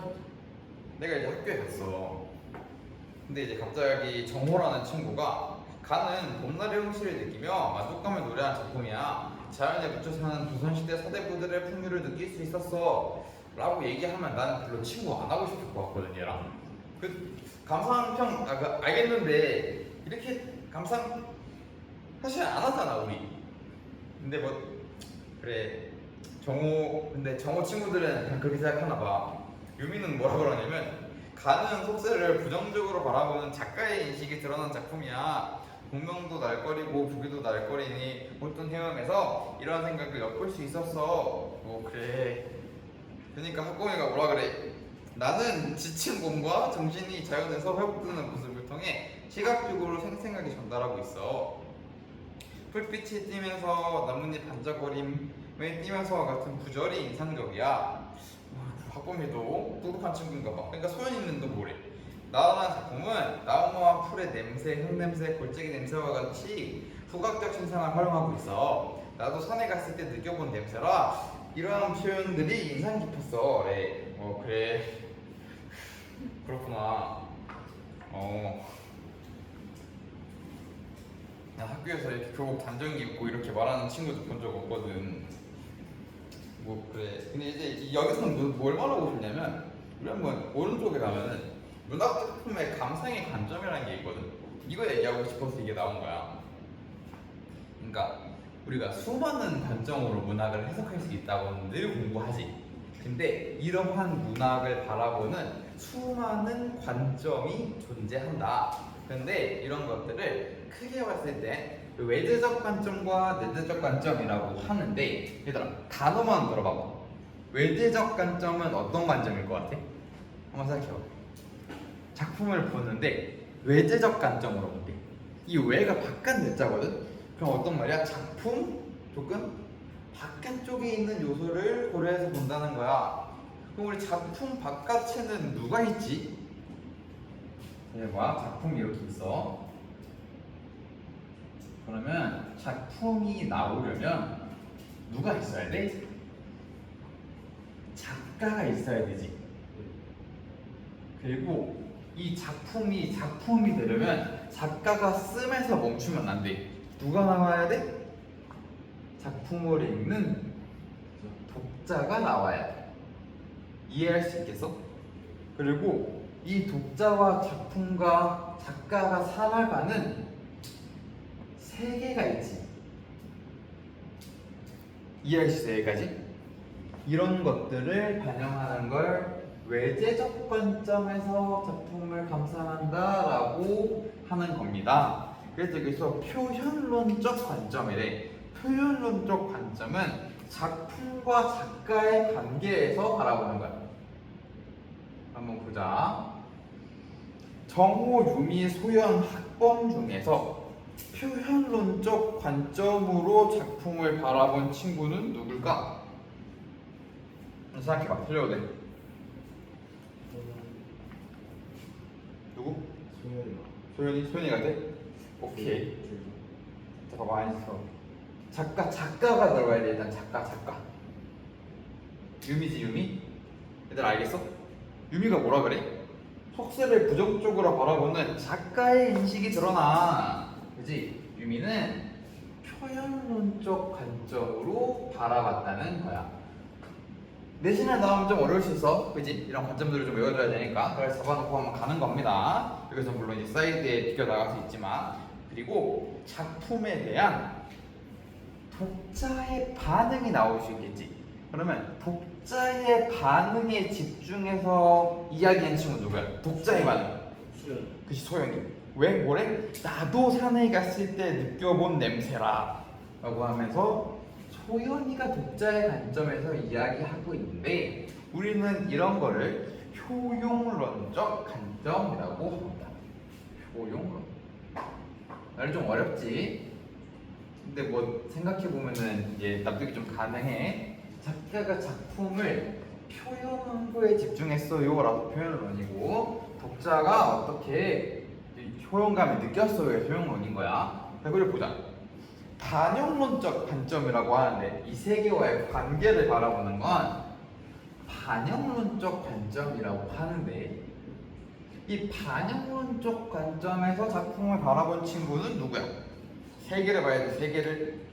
내가 이제 학교에 갔어. 근데 이제 갑자기 정호라는 친구가 가는 봄날의 흥취를 느끼며 만족감을 노래하는 작품이야. 자연에 묻혀 사는 조선시대 사대부들의 풍류를 느낄 수 있었어 라고 얘기하면 나는 별로 친구 안 하고 싶을 것 같거든 얘랑. 그 감상 평 알겠는데 이렇게 감상 사실 안 하잖아 우리. 근데 뭐 그래 근데 정호 친구들은 그냥 그렇게 생각하나 봐. 유미는 뭐라 그러냐면 가는 속세를 부정적으로 바라보는 작가의 인식이 드러난 작품이야. 공명도 날거리고 부귀도 날거리니 어떤 헤엄에서 이런 생각을 엿볼 수 있었어. 뭐 그래. 그러니까 학공이가 뭐라 그래? 나는 지친 몸과 정신이 자연에서 회복되는 모습을 통해 시각적으로 생생하게 전달하고 있어. 불빛이 띄면서 나뭇잎 반짝거림에 띄면서와 같은 구절이 인상적이야. 박범이도 똑똑한 친구인가 봐. 그러니까 소연이는 또 뭐래? 나라는 작품은 나무와 풀의 냄새, 흙냄새, 골짜기 냄새와 같이 후각적 신상을 활용하고 있어. 나도 산에 갔을 때 느껴본 냄새라 이러한 표현들이 인상 깊었어. 그래. 그래. 그렇구나. 나 학교에서 이렇게 교복 단정히 입고 이렇게 말하는 친구도 본 적 없거든. 뭐 그래. 근데 이제 여기서는 뭘 말하고 싶냐면 우리 한번 오른쪽에 가면은 문학 작품의 감상의 관점이라는 게 있거든. 이거 얘기하고 싶어서 이게 나온 거야. 그러니까 우리가 수많은 관점으로 문학을 해석할 수 있다고는 늘 공부하지. 근데 이러한 문학을 바라보는 수많은 관점이 존재한다. 근데 이런 것들을 크게 봤을 때 외대적 관점과 내대적 관점이라고 하는데, 얘들아 단어만 들어봐봐. 외대적 관점은 어떤 관점일 것 같아? 한번 생각해봐. 작품을 보는데 외대적 관점으로 볼게. 이 외가 바깥 내자거든. 그럼 어떤 말이야? 작품 조금 바깥쪽에 있는 요소를 고려해서 본다는 거야. 그럼 우리 작품 바깥에는 누가 있지? 봐, 작품이 이렇게 있어. 그러면 작품이 나오려면 누가 있어야 돼? 작가가 있어야 되지. 그리고 이 작품이 되려면 작가가 쓰면서 멈추면 안 돼. 누가 나와야 돼? 작품을 읽는 독자가 나와야 돼. 이해할 수 있겠어? 그리고 이 독자와 작품과 작가가 살아가는 세계가 있지. 이해할 수 있어? 여기까지? 이런 것들을 반영하는 걸 외제적 관점에서 작품을 감상한다라고 하는 겁니다. 그래서 여기서 표현론적 관점이래. 표현론적 관점은 작품과 작가의 관계에서 바라보는 거야. 한번 보자. 정호, 유미, 소연, 학범 중에서 표현론적 관점으로 작품을 바라본 친구는 누굴까? 생각해봐. 틀려도 돼. 누구? 소연이가 돼? 오케이. 잠깐만 있어. 작가가 들어가야 돼. 일단 작가. 유미지, 유미? 얘들 알겠어? 유미가 뭐라 그래? 속세를 부정적으로 바라보는 작가의 인식이 드러나. 그지? 유미는 표현론적 관점으로 바라봤다는 거야. 내신에 나오면 좀 어려울 수 있어. 그지? 이런 관점들을 좀 외워둬야 되니까 그걸 잡아놓고 한번 가는 겁니다. 여기서 물론 이 사이드에 비교 나갈 수 있지만, 그리고 작품에 대한 독자의 반응이 나올 수 있겠지. 그러면 독자의 반응에 집중해서 이야기하는 친구는 누구야? 독자의 반응. 그치, 소연이. 왜? 뭐래? 나도 산에 갔을 때 느껴본 냄새라 라고 하면서 소연이가 독자의 관점에서 이야기하고 있는데, 우리는 이런 거를 효용론적 관점이라고 합니다. 효용론. 나를 좀 어렵지? 근데 뭐 생각해보면은 이게 납득이 좀 가능해. 작가가 작품을 표현하는 집중했어요 라고 표현론이고, 독자가 어떻게 효용감을 느꼈어요 효용론인 거야. 그걸 보자. 반영론적 관점이라고 하는데, 이 세계와의 관계를 바라보는 건 반영론적 관점이라고 하는데, 이 반영론적 관점에서 작품을 바라본 친구는 누구야? 세계를 봐야 돼. 세계를.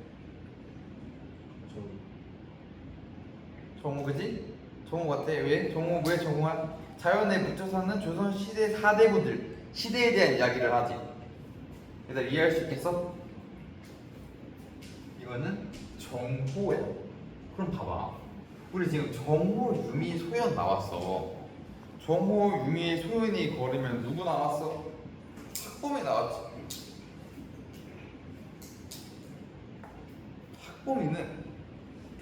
정호. 그지? 정호 같아. 왜? 정호 왜 정호한? 자연에 묻혀 사는 조선 시대 사대부들, 시대에 대한 이야기를 하지. 얘들 이해할 수 있겠어? 이거는 정호야. 그럼 봐봐. 우리 지금 정호, 유미, 소연 나왔어. 정호, 유미, 소연이 걸으면 누구 나왔어? 학범이 나왔지. 학범이는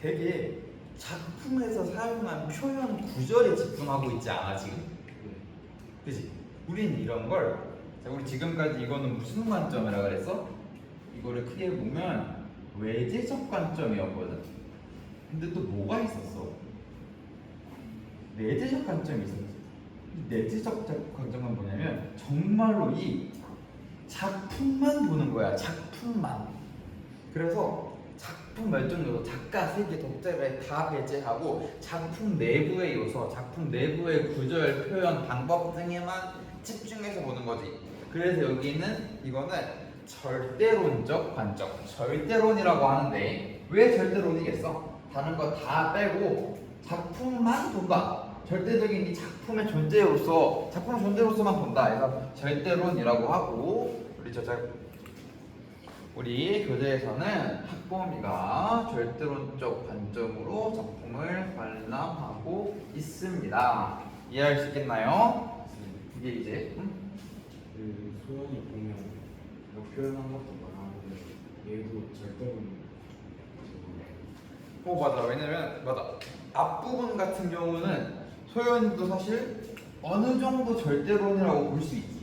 되게 작품에서 사용한 표현 구절에 집중하고 있지 않아 지금? 그치? 우리는 이런 걸, 자, 우리 지금까지 이거는 무슨 관점이라 그랬어? 이거를 크게 보면 외제적 관점이었거든. 근데 또 뭐가 있었어? 내재적 관점이 있었지. 이 내재적 관점은 뭐냐면 정말로 이 작품만 보는 거야. 작품만. 그래서 작품 말중 요소, 작가, 세계, 독자를 다 배제하고 작품 내부의 요소, 작품 내부의 구절, 표현, 방법 등에만 집중해서 보는 거지. 그래서 여기는 이거는 절대론적 관점, 절대론이라고 하는데 왜 절대론이겠어? 다른 거 다 빼고 작품만 본다. 절대적인 이 작품의 존재로서, 작품의 존재로서만 본다. 그래서 절대론이라고 하고, 우리 교재에서는 학범위가 절대론적 관점으로 작품을 관람하고 있습니다. 이해할 수 있겠나요? 이게 이제 그 소연이 보면 뭐 표현한 것도 많았는데 얘도 절대로 맞아. 왜냐면 맞아. 앞부분 같은 경우는 소연도 사실 어느 정도 절대론이라고 볼 수 있지.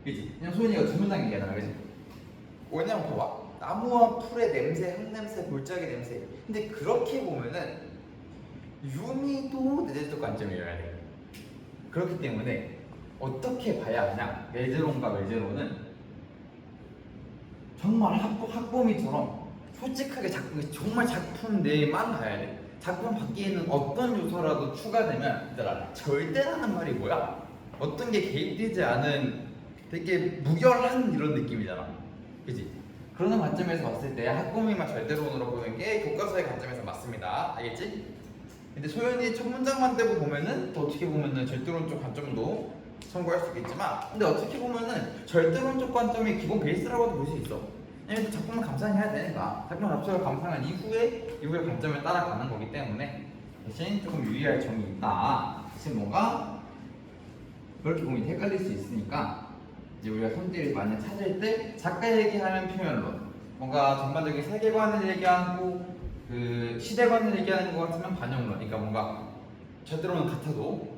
그지? 그냥 소연이가 주문장 얘기하잖아, 그지? 왜냐면 봐봐. 나무와 풀의 냄새, 흙냄새, 골짜기 냄새. 근데 그렇게 보면은 유미도 내재적 관점이어야 돼. 그렇기 때문에 어떻게 봐야 하냐? 내재론과 외재론은 정말 학범위처럼 솔직하게 정말 작품 내만 봐야 돼. 작품 밖에 있는 어떤 요소라도 추가되면 얘들아 절대라는 말이 뭐야? 어떤 게 개입되지 않은 되게 무결한 이런 느낌이잖아. 그치? 그런 관점에서 봤을 때 학범위만 절대론으로 보는 게 교과서의 관점에서 맞습니다. 알겠지? 근데 소연이 첫 문장만 떼고 보면은 또 어떻게 보면은 절대론적 관점도 참고할 수 있겠지만 근데 어떻게 보면은 절대론적 관점이 기본 베이스라고도 볼 수 있어. 왜냐면 작품을 감상해야 되니까 작품 자체를 감상한 이후의 관점을 따라가는 거기 때문에 대신 조금 유의할 점이 있다. 대신 뭔가 그렇게 보면 헷갈릴 수 있으니까 이제 우리가 손질을 많이 찾을 때 작가 얘기하면 표현론, 뭔가 전반적인 세계관을 얘기하고 그 시대관을 얘기하는 것 같으면 반영론. 그러니까 뭔가 절대로는 같아도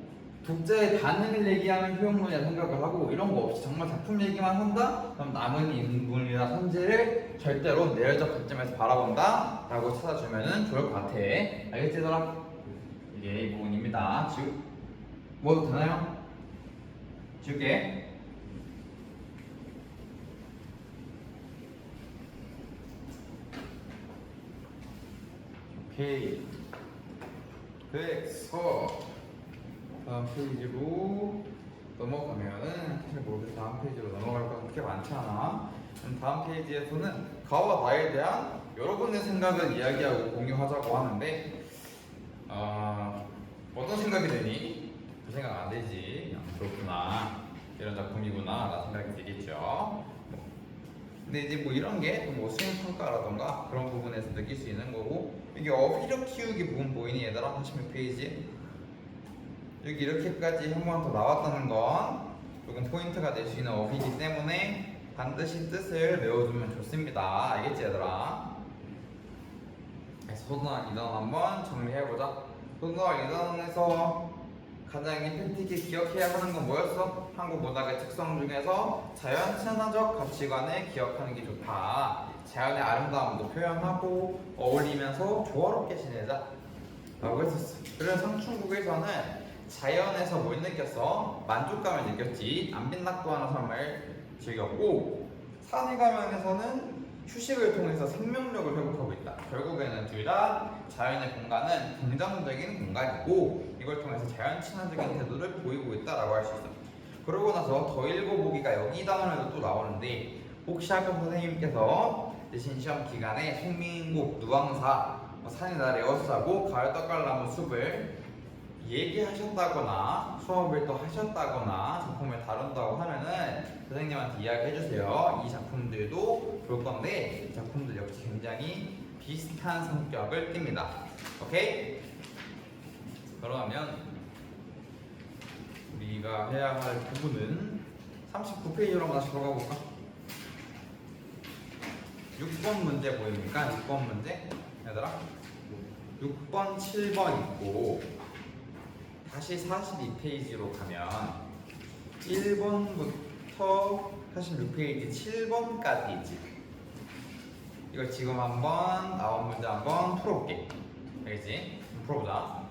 독자의 반응을 얘기하는 효용론이라 생각을 하고 이런 거 없이 정말 작품 얘기만 한다? 그럼 남은 인물이나 선재를 절대로 내열적 관점에서 바라본다 라고 찾아주면 좋을 것 같아. 알겠지 얘들아? 이게 이 부분입니다. 뭐도 되나요? 지울게. 오케이. 그래서 다음 페이지로 넘어가면은 사실 모르겠어. 다음 페이지로 넘어갈 거 그렇게 많지 않아. 다음 페이지에서는 가와 나에 대한 여러분의 생각을 이야기하고 공유하자고 하는데 어떤 생각이 드니? 그 생각 안 되지. 그렇구나. 이런 작품이구나. 라 생각이 들겠죠. 근데 이제 뭐 이런 게 뭐 수행 평가라던가 그런 부분에서 느낄 수 있는 거고 이게 어휘력 키우기 부분 보이니 얘들아? 86페이지에 여기 이렇게까지 한 번 더 나왔다는 건 조금 포인트가 될 수 있는 어휘이기 때문에 반드시 뜻을 외워주면 좋습니다. 알겠지 얘들아? 그래서 소등학 2단 한번 정리해보자. 소등학 2단에서 가장 임팩트 있게 기억해야 하는 건 뭐였어? 한국 문학의 특성 중에서 자연 친화적 가치관을 기억하는 게 좋다. 자연의 아름다움도 표현하고 어울리면서 조화롭게 지내자 라고 했었어. 그래서 상충국에서는 자연에서 뭘 느꼈어? 만족감을 느꼈지. 안 빈낙도하는 삶을 즐겼고 산에 가면에서는 휴식을 통해서 생명력을 회복하고 있다. 결국에는 둘 다 자연의 공간은 긍정적인 공간이고 이걸 통해서 자연 친화적인 태도를 보이고 있다라고 할 수 있어. 그러고 나서 더 읽어보기가 여기 단원에도 또 나오는데 혹시 학교 선생님께서 대신 시험 기간에 송민국, 누왕사, 산이 날 에워싸고 가을 떡갈나무 숲을 얘기하셨다거나 수업을 또 하셨다거나 작품을 다룬다고 하면은 선생님한테 이야기해주세요. 이 작품들도 볼 건데 이 작품들 역시 굉장히 비슷한 성격을 띱니다. 오케이? 그러면 우리가 해야 할 부분은 39페이지로 한번 다시 돌아가 볼까? 6번 문제 보입니까? 6번 문제 얘들아 6번, 7번 있고 다시 42페이지로 가면 1번부터 46페이지 7번까지지. 이거 지금 한번 나온 문제 한번 풀어볼게. 알겠지? 풀어보자.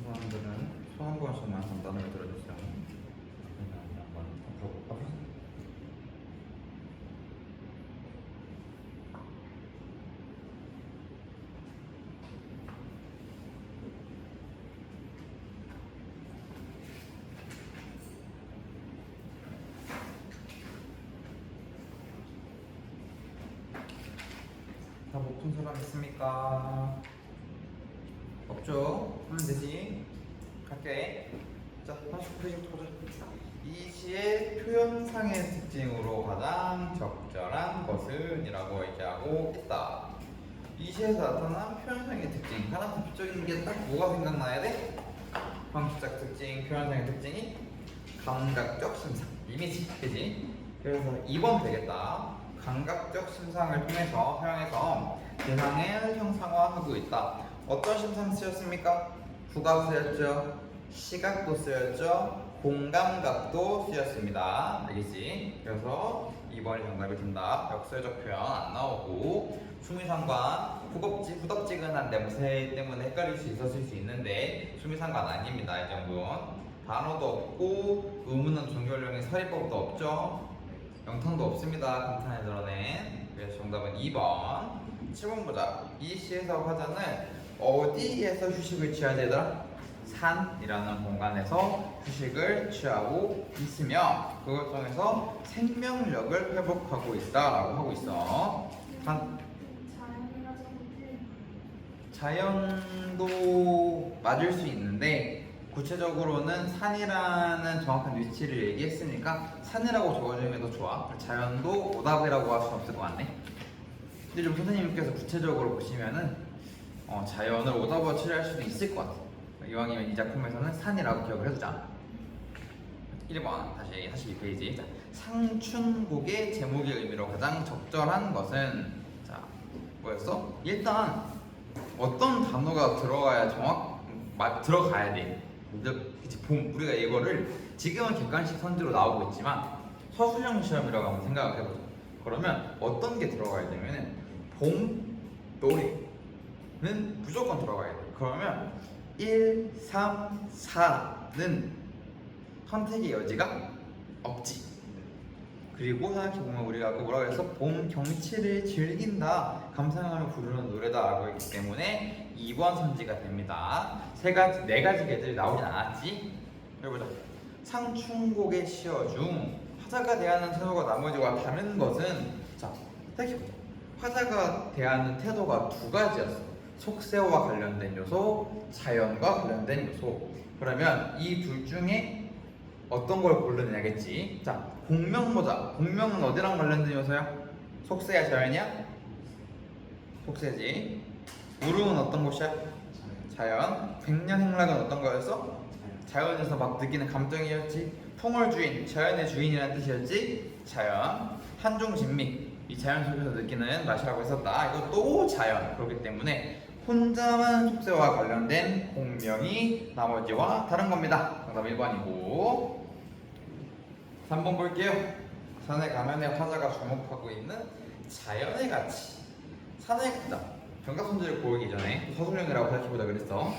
사람들은 소 한 번씩만 간단하게 들어주세요. 한번 풀어볼까? 다 못 푼 사람 있습니까? 없죠? 하면 되지. 갈게. 자, 39페이지 보자. 이 시의 표현상의 특징으로 가장 적절한 것은 이라고 얘기하고 있다. 이 시에서 나타난 표현상의 특징. 가장 대표적인 게 딱 뭐가 생각나야 돼? 방식적 특징, 표현상의 특징이 감각적 심상, 이미지, 그지? 그래서 2번 되겠다. 감각적 심상을 통해서 사용해서 대상을 형상화하고 있다. 어떤 심상 쓰였습니까? 후각 쓰였죠? 시각도 쓰였죠? 공감각도 쓰였습니다. 알겠지? 그래서 2번이 정답이 된다. 역설적 표현 안 나오고 수미상관 후덥지근한 냄새 때문에 헷갈릴 수 있었을 수 있는데 수미상관 아닙니다. 이 정도는 단어도 없고 의문은 종결령의 사리법도 없죠. 영탕도 없습니다. 감탄에 드러낸. 그래서 정답은 2번. 7번 보자. 이 시에서 화자는 어디에서 휴식을 취해야 되더라? 산이라는 공간에서 휴식을 취하고 있으며 그걸 통해서 생명력을 회복하고 있다라고 하고 있어. 자연도 맞을 수 있는데 구체적으로는 산이라는 정확한 위치를 얘기했으니까 산이라고 적어주는 게 더 좋아. 자연도 오답이라고 할 수는 없을 것 같네. 근데 좀 선생님께서 구체적으로 보시면은 자연을 오답으로 처리할 수도 있을 것 같아. 이왕이면 이 작품에서는 산이라고 기억을 해두자. 1번 다시 42페이지. 자, 상춘곡의 제목의 의미로 가장 적절한 것은, 자, 뭐였어? 일단 어떤 단어가 들어가야 들어가야 돼. 그치, 우리가 이거를 지금은 객관식 선지로 나오고 있지만 서술형 시험이라고 한번 생각을 해보자. 그러면 어떤 게 들어가야 되면은 봄 노래는 무조건 들어가야 돼. 그러면 1, 3, 4는 선택의 여지가 없지. 그리고 생각해보면 우리가 아까 뭐라고 했어? 봄 경치를 즐긴다, 감상하며 부르는 노래다라고 했기 때문에 2번 선지가 됩니다. 네 가지 개들이 나오진 않았지? 해보자. 상춘곡의 시어 중 화자가 대하는 태도가 나머지와 다른 것은, 자, 생각해보자. 화자가 대하는 태도가 두 가지였어. 속세와 관련된 요소, 자연과 관련된 요소. 그러면 이 둘 중에 어떤 걸 고르느냐겠지. 자, 공명 보자. 공명은 어디랑 관련된 요소야? 속세야, 자연이야? 속세지. 우릉은 어떤 곳이야? 자연. 백년행락은 어떤 거였어? 자연에서 막 느끼는 감정이었지. 풍월주인, 자연의 주인이라는 뜻이었지. 자연. 한종진미, 이 자연 속에서 느끼는 맛이라고 했었다. 이것도 자연. 그렇기 때문에 혼자만 속세와 관련된 공명이 나머지와 다른 겁니다. 정답 1번이고 3번 볼게요. 산에 가면에 화자가 주목하고 있는 자연의 가치. 산에 가자. 정답 선지를 고르기 전에 서술형이라고 생각해보자 그랬어.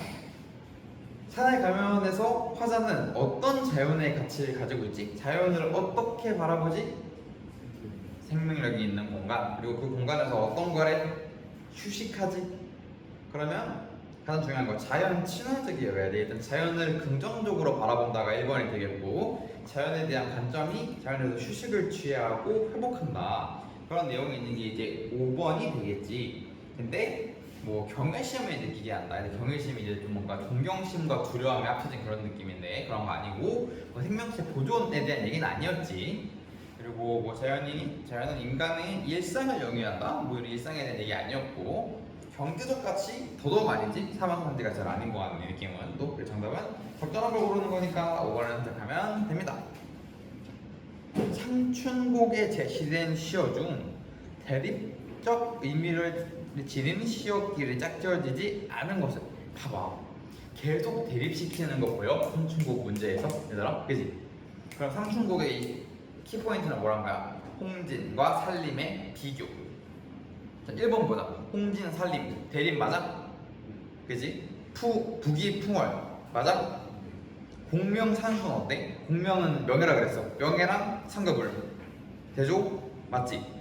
산에 가면에서 화자는 어떤 자연의 가치를 가지고 있지? 자연을 어떻게 바라보지? 생명력이 있는 공간. 그리고 그 공간에서 어떤 거래? 휴식하지? 그러면 가장 중요한 거 자연 친화적이어야 돼. 일단 자연을 긍정적으로 바라본다가 1번이 되겠고, 자연에 대한 관점이 자연에서 휴식을 취하고 회복한다, 그런 내용이 있는 게 이제 5번이 되겠지. 근데 뭐 경외심을 느끼게 한다. 근데 경외심이 이제 좀 뭔가 존경심과 두려움이 합쳐진 그런 느낌인데 그런 거 아니고, 뭐 생명체 보존에 대한 얘기는 아니었지. 그리고 뭐 자연은 인간의 일상을 영위한다, 뭐 이런 일상에 대한 얘기 아니었고, 경제적 가치 더더욱 아니지. 사망 선지가 잘 아닌 것 같은 느낌은. 또 정답은 적절한 걸 고르는 거니까 5번을 선택하면 됩니다. 상춘곡에 제시된 시어 중 대립적 의미를 지닌 시어끼리 짝지어지지 않은 것을, 봐봐, 계속 대립시키는 거 보여? 상춘곡 문제에서 얘들아, 그지? 그럼 상춘곡의 이 키포인트는 뭐란가요? 홍진과 산림의 비교. 자, 1번 보자. 홍진, 산림, 대립 맞아? 그지? 북이 풍월 맞아? 공명, 산순 어때? 공명은 명예라 그랬어. 명예랑 상급을 대조 맞지?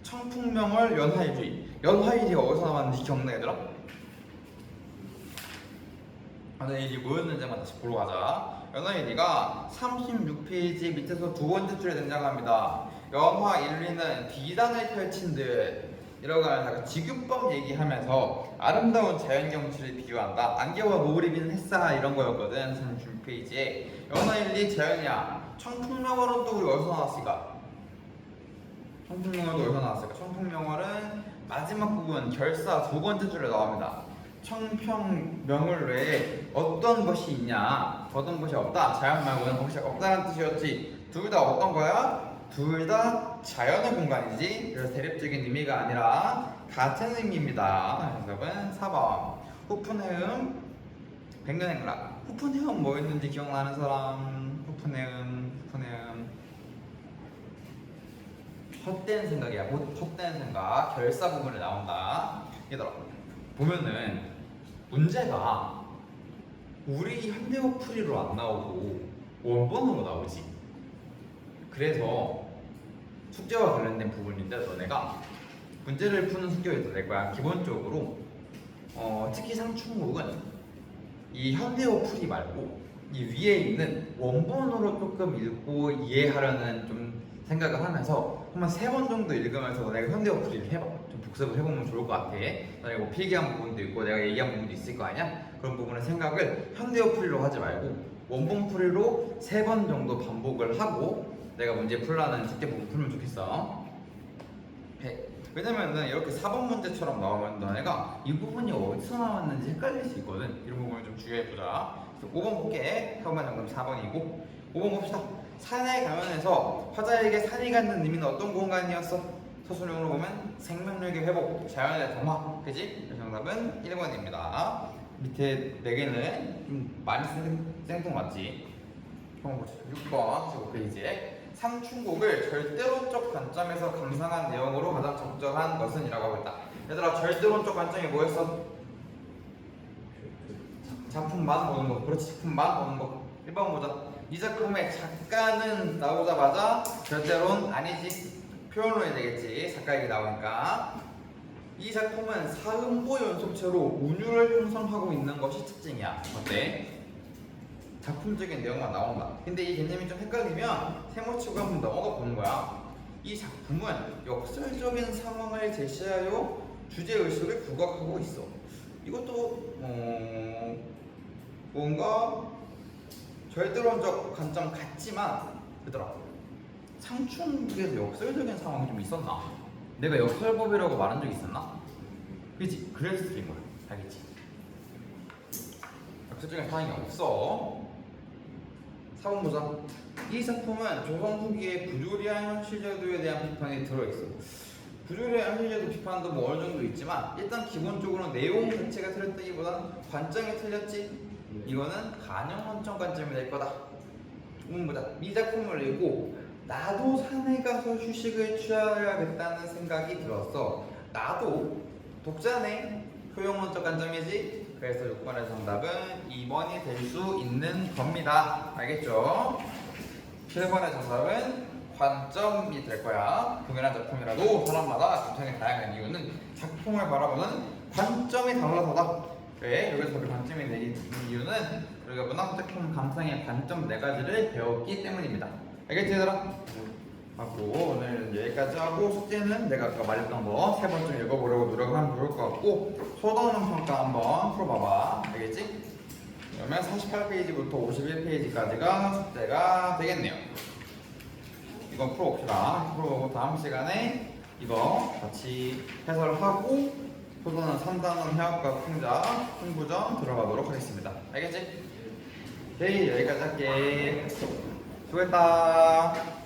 청풍명월, 연화일주의. 연화일이 어디서 나왔는지 기억나 얘들아? 연화일이 뭐였는지만 다시 보러 가자. 연화일이가 36페이지 밑에서 두 번째 줄에 등장합니다. 연화일리는 비단을 펼친 듯 이라고 하면서 지규법 얘기하면서 아름다운 자연 경치를 비유한다. 안개와 노을이 비는 햇살 이런 거였거든. 36페이지에 연화일리 자연이야. 청풍명월은 또 우리 어디서 나왔을까? 청풍명월도 어디서 나왔을까? 청풍명월은 마지막 부분 결사 두 번째 줄에 나옵니다. 청평명월 외에 어떤 것이 있냐? 어떤 것이 없다. 자연 말고는 것이 없다는 뜻이었지. 둘 다 어떤 거야? 둘 다 자연의 공간이지. 그래서 대립적인 의미가 아니라 같은 의미입니다. 정답은 4번. 후푼해음, 백년행락. 후푼해음 뭐였는지 기억나는 사람? 후푼해음. 헛된 생각이야. 헛된 생각. 결사 부분에 나온다. 얘들아, 보면은 문제가 우리 현대어풀이로 안 나오고 원본으로 나오지. 그래서 숙제와 관련된 부분인데 너네가 문제를 푸는 숙제가 될 거야. 기본적으로 특히 상충곡은 이 현대어풀이 말고 이 위에 있는 원본으로 조금 읽고 이해하려는 좀 생각을 하면서 한번 3번 정도 읽으면서 너네가 현대어풀이를 해봐. 좀 복습을 해보면 좋을 것 같아. 너네가 뭐 필기한 부분도 있고 내가 얘기한 부분도 있을 거 아니야? 그런 부분의 생각을 현대어 풀이로 하지 말고 원본 풀이로 3번 정도 반복을 하고 내가 문제 풀라는 숙제 부분 풀면 좋겠어. 왜냐면은 이렇게 4번 문제처럼 나오면 너네가 이 부분이 어디서 나왔는지 헷갈릴 수 있거든. 이런 부분을 좀 주의해보자. 5번 볼게. 4번 정답 4번이고 5번 봅시다. 산에 가면에서 화자에게 산이 갖는 의미는 어떤 공간이었어? 서술형으로 보면 생명력의 회복, 자연의 동화, 그지? 그래서 정답은 1번입니다. 밑에 4개는 좀 많이 생뚱 맞지? 한번 보자. 6번 15페이지에 상충곡을 절대론적 관점에서 감상한 내용으로 가장 적절한 것은? 이라고 하고 있다. 얘들아, 절대론적 관점이 뭐였어? 작품만 보는 거. 그렇지, 작품만 보는 거. 1번 보자. 이 작품의 작가는 나오자마자 절대론 아니지, 표현론이 되겠지. 작가 얘기 나오니까. 이 작품은 사음보 연속체로 운율을 형성하고 있는 것이 특징이야. 어때? 작품적인 내용만 나온다. 근데 이 개념이 좀 헷갈리면 세모치고 한번 넘어가 보는 거야. 이 작품은 역설적인 상황을 제시하여 주제의식을 부각하고 있어. 이것도 뭔가 절대론적 관점 같지만, 얘들아, 상충곡에서 역설적인 상황이 좀 있었나? 내가 역설법이라고 말한 적 있었나? 그치? 그래서 틀린 거야. 알겠지? 역설적인 상황이 없어. 4번 보자. 이 작품은 조선 후기에 부조리한 현실제도에 대한 비판이 들어있어. 부조리한 현실제도 비판도 뭐 어느 정도 있지만 일단 기본적으로 내용 자체가 틀렸다기보다는 관점이 틀렸지. 이거는 가령 원점 관점이 될 거다. 5번 보자. 이 작품을 읽고 나도 산에 가서 휴식을 취해야겠다는 생각이 들었어. 나도 독자네. 효용론적 관점이지. 그래서 6번의 정답은 2번이 될 수 있는 겁니다. 알겠죠? 7번의 정답은 관점이 될 거야. 동일한 작품이라도 사람마다 감상이 다양한 이유는 작품을 바라보는 관점이 달라서다. 왜? 여기서 우리 관점이 되는 이유는 우리가 문학작품 감상의 관점 4가지를 배웠기 때문입니다. 알겠지, 얘들아? 하고 오늘 여기까지 하고, 숙제는 내가 아까 말했던 거 3번 좀 읽어보려고 노력하면 좋을 것 같고, 소단원 평가 한번 풀어봐봐. 알겠지? 그러면 48페이지부터 51페이지까지가 숙제가 되겠네요. 이건 풀어봅시다. 풀어보고 다음 시간에 이거 같이 해설하고 소단원 3단원 해학과 풍자 풍부전 들어가도록 하겠습니다. 알겠지? 네, 여기까지 할게. 수고했다.